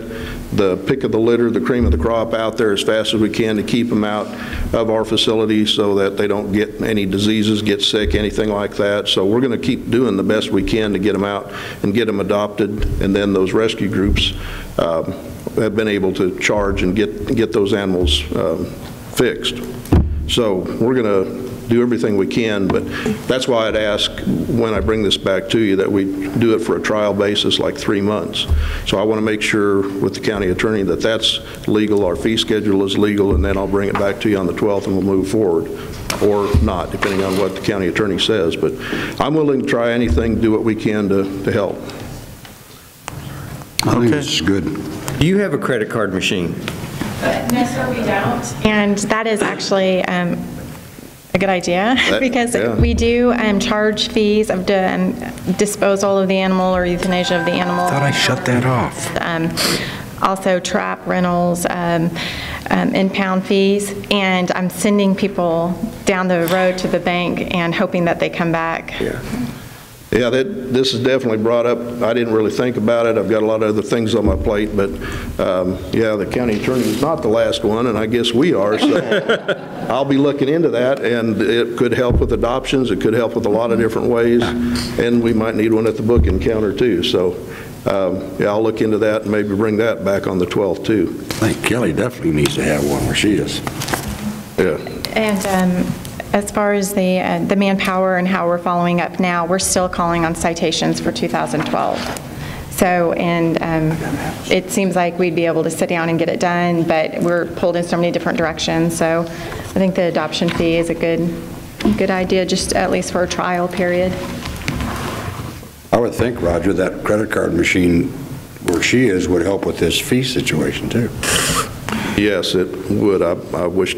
the pick of the litter, the cream of the crop out there as fast as we can to keep them out of our facility so that they don't get any diseases, get sick, anything like that. So we're going to keep doing the best we can to get them out and get them adopted, and then those rescue groups have been able to charge and get those animals fixed. So we're going to do everything we can, but that's why I'd ask when I bring this back to you that we do it for a trial basis, like 3 months. So I want to make sure with the county attorney that that's legal, our fee schedule is legal, and then I'll bring it back to you on the 12th and we'll move forward, or not, depending on what the county attorney says. But I'm willing to try anything, do what we can to help. I think this is good. Do you have a credit card machine? No, sir, we don't. And that is actually a good idea because we do charge fees of disposal of the animal or euthanasia of the animal. I thought I shut that off. Also trap rentals, impound fees, and I'm sending people down the road to the bank and hoping that they come back. Yeah, this is definitely brought up. I didn't really think about it. I've got a lot of other things on my plate, but yeah, the county attorney is not the last one, and I guess we are, so I'll be looking into that, and it could help with adoptions. It could help with a lot of different ways, and we might need one at the booking counter too. So yeah, I'll look into that and maybe bring that back on the 12th too. I think Kelly definitely needs to have one where she is. Yeah. And as far as the manpower and how we're following up now, we're still calling on citations for 2012. So, and it seems like we'd be able to sit down and get it done, but we're pulled in so many different directions. So I think the adoption fee is a good idea, just at least for a trial period. I would think, Roger, that credit card machine where she is would help with this fee situation, too. Yes, it would. I wish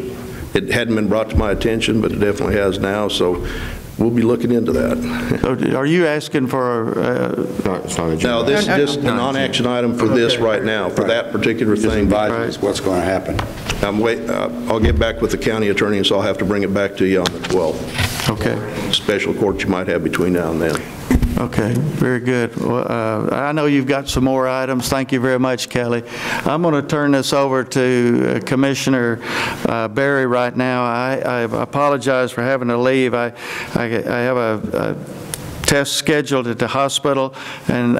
it hadn't been brought to my attention, but it definitely has now, so we'll be looking into that. So are you asking for? No, this is just a non-action item for this right now, for that particular thing. Advise us what's going to happen. I'll get back with the county attorney, and so I'll have to bring it back to you on the 12th. Okay. Special court you might have between now and then. Okay, very good. Well, I know you've got some more items. Thank you very much, Kelly. I'm going to turn this over to Commissioner Berry right now. I apologize for having to leave. I have a test scheduled at the hospital, and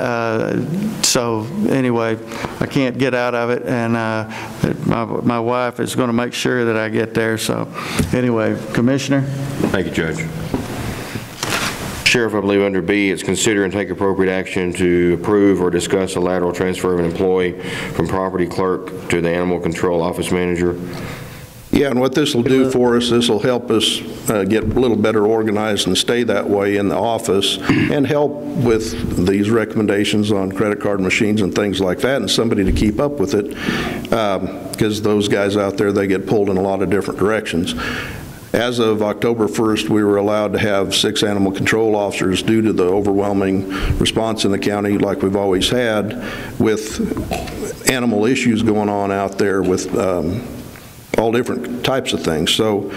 so anyway, I can't get out of it, and my wife is going to make sure that I get there. So anyway, Commissioner. Thank you, Judge. Sheriff, I believe under B, it's consider and take appropriate action to approve or discuss a lateral transfer of an employee from property clerk to the animal control office manager. Yeah, and what this will do for us, this will help us get a little better organized and stay that way in the office, and help with these recommendations on credit card machines and things like that, and somebody to keep up with it, because those guys out there, they get pulled in a lot of different directions. As of October 1st, we were allowed to have 6 animal control officers due to the overwhelming response in the county, like we've always had, with animal issues going on out there with all different types of things. So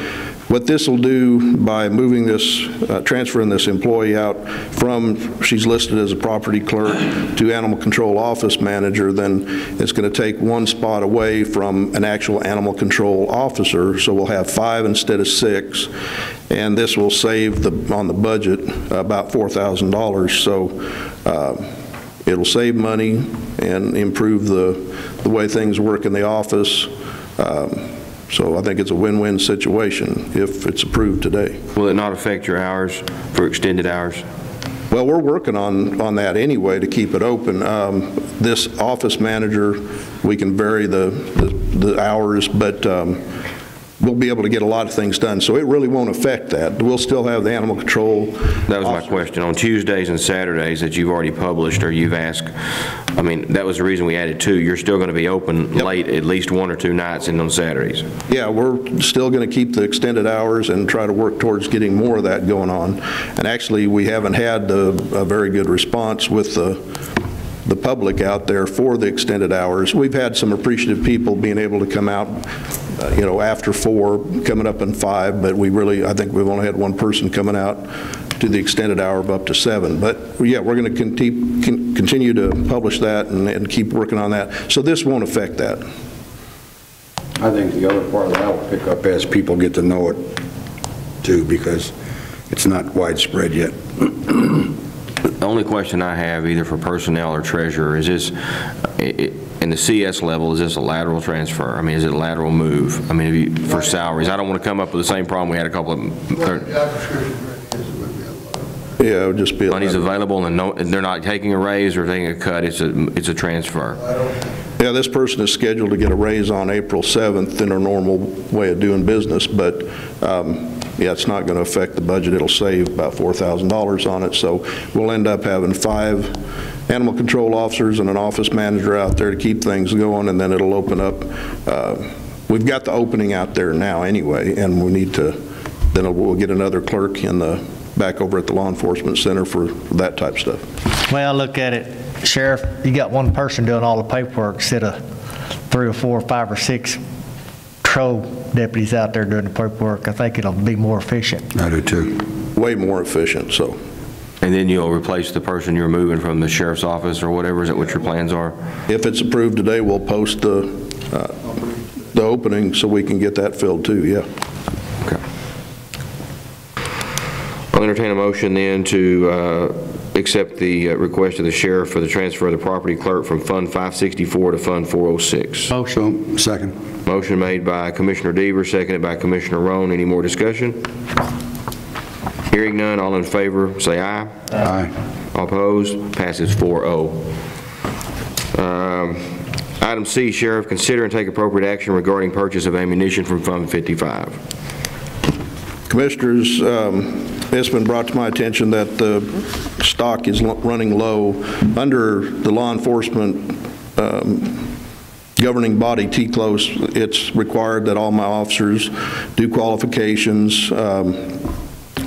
what this will do by moving this, transferring this employee out from, she's listed as a property clerk, to animal control office manager, then it's going to take one spot away from an actual animal control officer. So we'll have 5 instead of 6, and this will save on the budget about $4,000. So it'll save money and improve the way things work in the office. So I think it's a win-win situation if it's approved today. Will it not affect your hours for extended hours? Well, we're working on that anyway to keep it open. This office manager, we can vary the hours, but we'll be able to get a lot of things done. So it really won't affect that. We'll still have the animal control. That was my question. On Tuesdays and Saturdays that you've already published or you've asked, I mean, that was the reason we added 2. You're still going to be open late at least 1 or 2 nights and on Saturdays. Yeah, we're still going to keep the extended hours and try to work towards getting more of that going on. And actually, we haven't had a very good response with the public out there for the extended hours. We've had some appreciative people being able to come out, after 4, coming up in 5, but I think we've only had 1 person coming out to the extended hour of up to 7. But yeah, we're going to continue to publish that and keep working on that. So this won't affect that. I think the other part of that will pick up as people get to know it too, because it's not widespread yet. The only question I have, either for personnel or treasurer, is this, in the CS level, is this a lateral transfer? I mean, is it a lateral move? I mean, for salaries? I don't want to come up with the same problem we had a couple of... Yeah, it would just be... Money's available and they're not taking a raise or taking a cut, it's a transfer. Yeah, this person is scheduled to get a raise on April 7th in our normal way of doing business, but yeah, it's not going to affect the budget. It'll save about $4,000 on it. So we'll end up having 5 animal control officers and an office manager out there to keep things going, and then it'll open up. We've got the opening out there now anyway, and we need to, then we'll get another clerk back over at the law enforcement center for that type of stuff. Well, look at it, Sheriff, you got 1 person doing all the paperwork instead of 3 or 4 or 5 or 6 patrol deputies out there doing the paperwork. I think it'll be more efficient. I do too. Way more efficient, so. And then you'll replace the person you're moving from the sheriff's office or whatever? Is that what your plans are? If it's approved today, we'll post the opening so we can get that filled too, yeah. Okay. I'll entertain a motion then to accept the request of the sheriff for the transfer of the property clerk from Fund 564 to Fund 406. Motion. Second. Motion made by Commissioner Deaver, seconded by Commissioner Roan. Any more discussion? Hearing none, all in favor say aye. Aye. All opposed? Passes 4-0. Item C, Sheriff, consider and take appropriate action regarding purchase of ammunition from Fund 55. Commissioners, it's been brought to my attention that the stock is running low. Under the law enforcement governing body, TCLOS, it's required that all my officers do qualifications.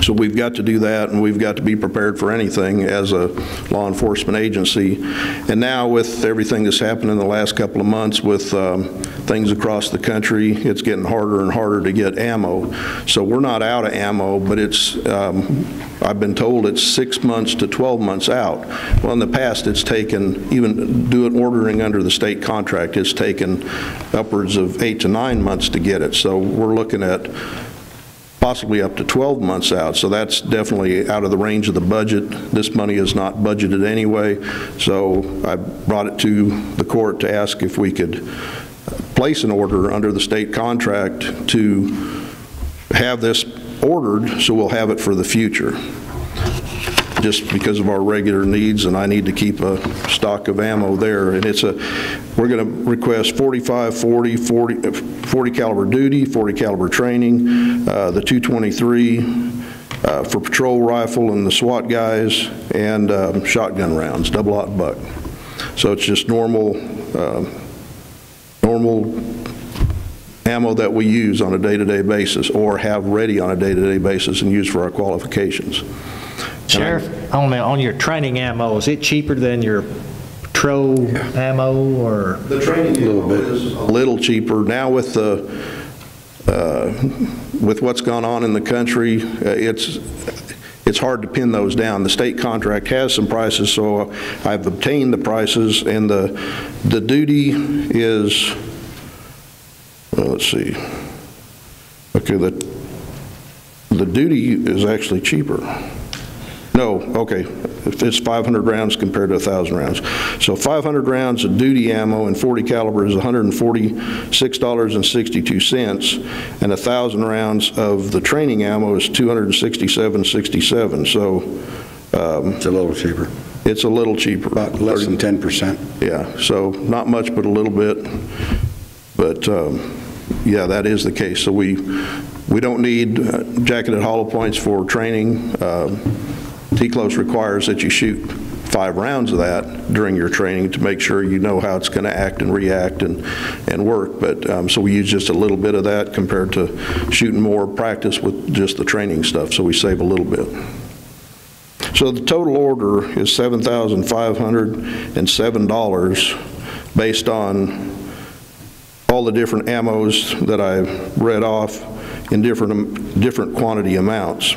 So we've got to do that, and we've got to be prepared for anything as a law enforcement agency. And now with everything that's happened in the last couple of months with things across the country, it's getting harder and harder to get ammo. So we're not out of ammo, but it's, I've been told it's 6 months to 12 months out. Well, in the past, it's taken, even ordering under the state contract, it's taken upwards of 8 to 9 months to get it. So we're looking at possibly up to 12 months out. So that's definitely out of the range of the budget. This money is not budgeted anyway. So I brought it to the court to ask if we could place an order under the state contract to have this ordered, so we'll have it for the future, just because of our regular needs, and I need to keep a stock of ammo there. And we're going to request 45, 40 caliber duty, 40 caliber training, the 223 for patrol rifle and the SWAT guys, and shotgun rounds, double-aught buck. So it's just normal ammo that we use on a day-to-day basis, or have ready on a day-to-day basis and use for our qualifications. Sheriff, on your training ammo, is it cheaper than your patrol ammo, or? The training ammo is a little cheaper. Now with what's gone on in the country, it's hard to pin those down. The state contract has some prices, so I've obtained the prices, and the duty is, well, let's see. Okay, the duty is actually cheaper. No, okay, it's 500 rounds compared to 1,000 rounds. So 500 rounds of duty ammo in 40 caliber is $146.62, and 1,000 rounds of the training ammo is $267.67. So it's a little cheaper. It's a little cheaper. About less than 10%. Yeah, so not much, but a little bit. But yeah, that is the case. So we don't need jacketed hollow points for training. TCLOS requires that you shoot 5 rounds of that during your training to make sure you know how it's going to act and react and work. But so we use just a little bit of that compared to shooting more practice with just the training stuff. So we save a little bit. So the total order is $7,507 based on all the different ammos that I read off in different quantity amounts.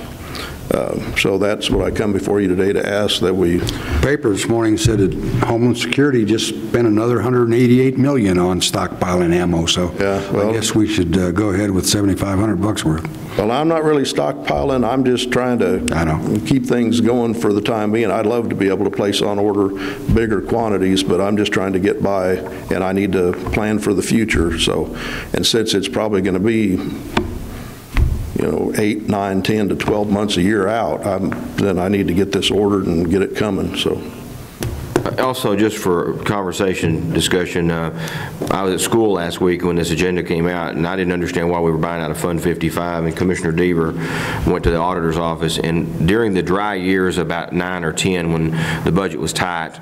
So that's what I come before you today to ask that we... Paper this morning said that Homeland Security just spent another $188 million on stockpiling ammo, so yeah, well, I guess we should go ahead with $7,500 worth. Well, I'm not really stockpiling. I'm just trying to keep things going for the time being. I'd love to be able to place on order bigger quantities, but I'm just trying to get by, and I need to plan for the future. So, and since it's probably going to be 8, 9, 10 to 12 months a year out, then I need to get this ordered and get it coming. So. Also, just for conversation discussion, I was at school last week when this agenda came out, and I didn't understand why we were buying out of Fund 55, and Commissioner Deaver went to the auditor's office, and during the dry years, about 9 or 10, when the budget was tight,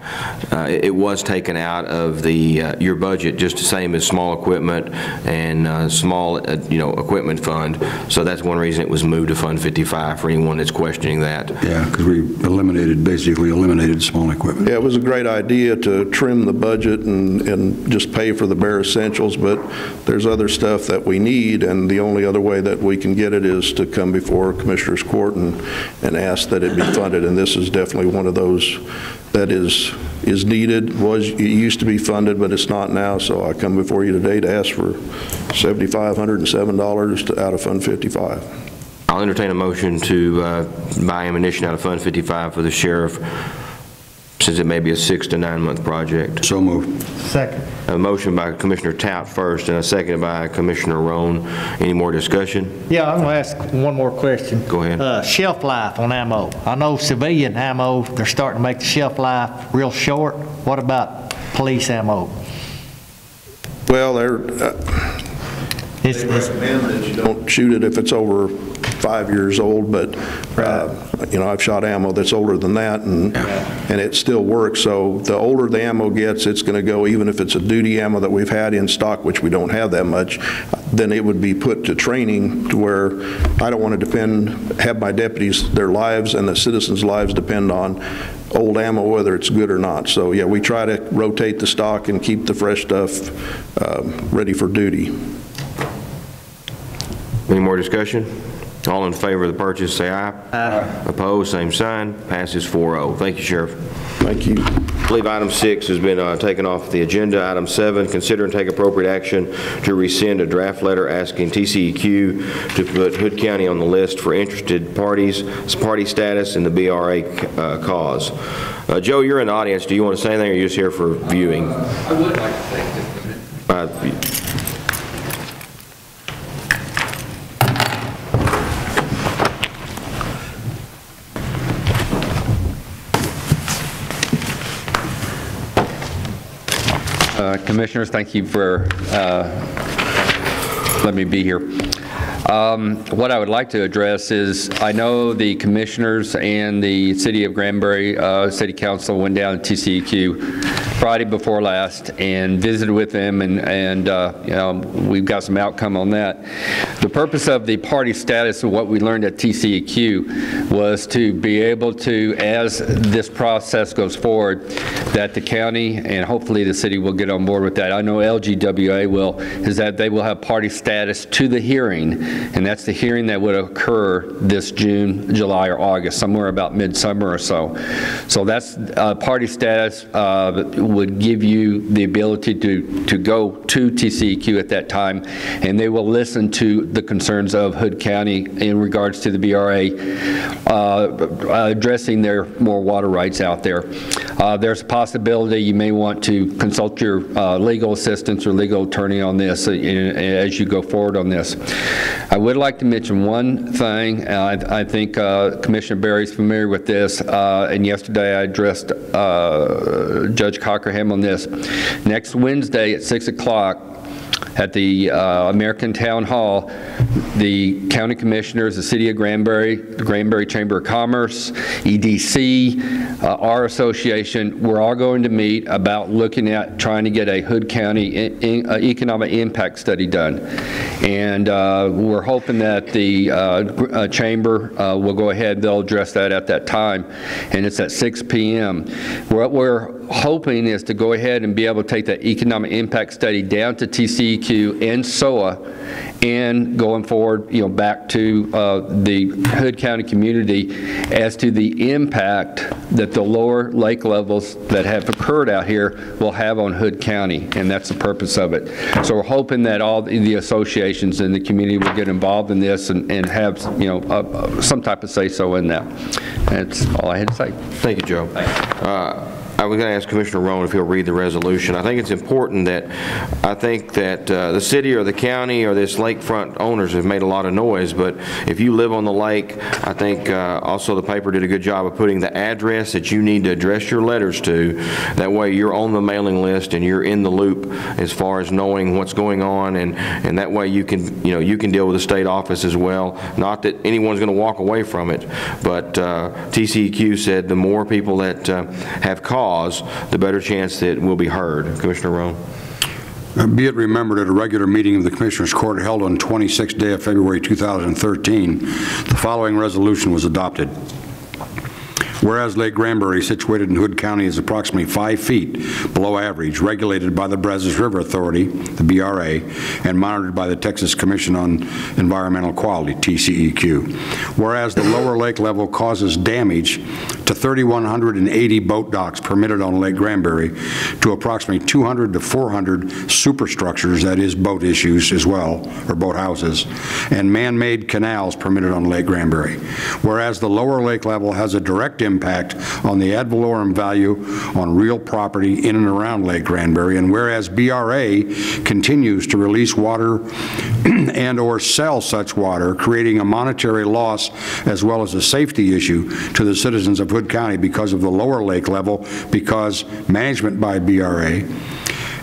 it was taken out of the your budget, just the same as small equipment and small equipment fund. So that's one reason it was moved to Fund 55 for anyone that's questioning that. Yeah, because we basically eliminated small equipment. Yeah, it was a great idea to trim the budget and just pay for the bare essentials, but there's other stuff that we need, and the only other way that we can get it is to come before Commissioner's Court and ask that it be funded, and this is definitely one of those that is needed. It used to be funded, but it's not now, so I come before you today to ask for $7,507 out of Fund 55. I'll entertain a motion to buy ammunition out of Fund 55 for the sheriff, since it may be a 6 to 9 month project. So moved. Second. A motion by Commissioner Tapp first, and a second by Commissioner Roan. Any more discussion? Yeah, I'm going to ask one more question. Go ahead. Shelf life on ammo. I know civilian ammo, they're starting to make the shelf life real short. What about police ammo? Well, they recommend that you don't shoot it if it's over 5 years old, but, you know, I've shot ammo that's older than that, and it still works. So the older the ammo gets, it's going to go, even if it's a duty ammo that we've had in stock, which we don't have that much, then it would be put to training to where I don't want to have my deputies, their lives and the citizens' lives depend on old ammo, whether it's good or not. So yeah, we try to rotate the stock and keep the fresh stuff ready for duty. Any more discussion? All in favor of the purchase, say aye. Aye. Opposed, same sign. Passes 4-0. Thank you, Sheriff. Thank you. I believe item 6 has been taken off the agenda. Item 7, consider and take appropriate action to rescind a draft letter asking TCEQ to put Hood County on the list for interested parties, party status in the BRA cause. Joe, you're in the audience. Do you want to say anything, or are you just here for viewing? I would like to take just a minute. Commissioners, thank you for letting me be here. What I would like to address is, I know the commissioners and the City of Granbury City Council went down to TCEQ Friday before last and visited with them, and you know, we've got some outcome on that. The purpose of the party status of what we learned at TCEQ was to be able to, as this process goes forward, that the county and hopefully the city will get on board with that. I know LGWA will, is that they will have party status to the hearing, and that's the hearing that would occur this June, July, or August, somewhere about midsummer or so. So that's party status would give you the ability to go to TCEQ at that time, and they will listen to the concerns of Hood County in regards to the BRA addressing their more water rights out there. There's a possibility you may want to consult your legal assistance or legal attorney on this as you go forward on this. I would like to mention one thing. I think Commissioner Berry's familiar with this, and yesterday I addressed Judge Cockerham on this. Next Wednesday at 6 o'clock, at the American Town Hall, the county commissioners, the City of Granbury, the Granbury Chamber of Commerce, EDC, our association, we're all going to meet about looking at trying to get a Hood County economic impact study done. And we're hoping that the chamber will go ahead, they'll address that at that time, and it's at 6 p.m. What we're hoping is to go ahead and be able to take that economic impact study down to TCEQ and SOA, and going forward, you know, back to the Hood County community as to the impact that the lower lake levels that have occurred out here will have on Hood County, and that's the purpose of it. So we're hoping that all the associations in the community will get involved in this and have, you know, some type of say-so in that. That's all I had to say. Thank you, Joe. I was going to ask Commissioner Rowan if he'll read the resolution. I think it's important that, the city or the county or this lakefront owners have made a lot of noise, but if you live on the lake, I think also the paper did a good job of putting the address that you need to address your letters to. That way you're on the mailing list and you're in the loop as far as knowing what's going on, and that way you can, you know, you can deal with the state office as well. Not that anyone's going to walk away from it, but TCEQ said the more people that have cause, the better chance that we'll be heard. Commissioner Rowan. Be it remembered, at a regular meeting of the Commissioners Court held on 26th day of February 2013, the following resolution was adopted. Whereas Lake Granbury, situated in Hood County, is approximately 5 feet below average, regulated by the Brazos River Authority, the BRA, and monitored by the Texas Commission on Environmental Quality, TCEQ. Whereas the lower lake level causes damage to 3,180 boat docks permitted on Lake Granbury, to approximately 200 to 400 superstructures, that is boat issues as well, or boat houses, and man-made canals permitted on Lake Granbury. Whereas the lower lake level has a direct impact on the ad valorem value on real property in and around Lake Granbury, and whereas BRA continues to release water and or sell such water, creating a monetary loss as well as a safety issue to the citizens of Hood County because of the lower lake level, because management by BRA,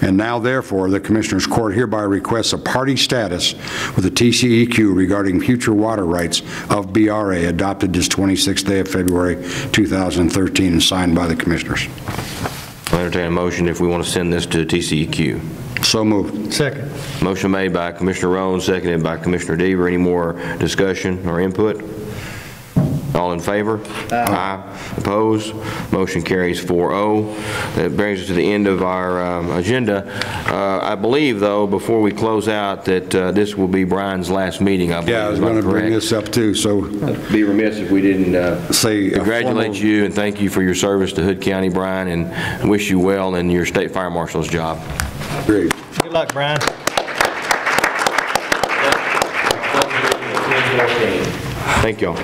And now therefore, the Commissioners Court hereby requests a party status with the TCEQ regarding future water rights of BRA adopted this 26th day of February 2013 and signed by the Commissioners. I'll entertain a motion if we want to send this to TCEQ. So moved. Second. Motion made by Commissioner Roan, seconded by Commissioner Deaver. Any more discussion or input? All in favor? Aye. Opposed? Motion carries 4-0. That brings us to the end of our agenda. I believe, though, before we close out, that this will be Brian's last meeting, I believe. Yeah, I was going to bring this up too, so. Be remiss if we didn't say congratulate you and thank you for your service to Hood County, Brian, and wish you well in your state fire marshal's job. Great. Good luck, Brian. Thank y'all.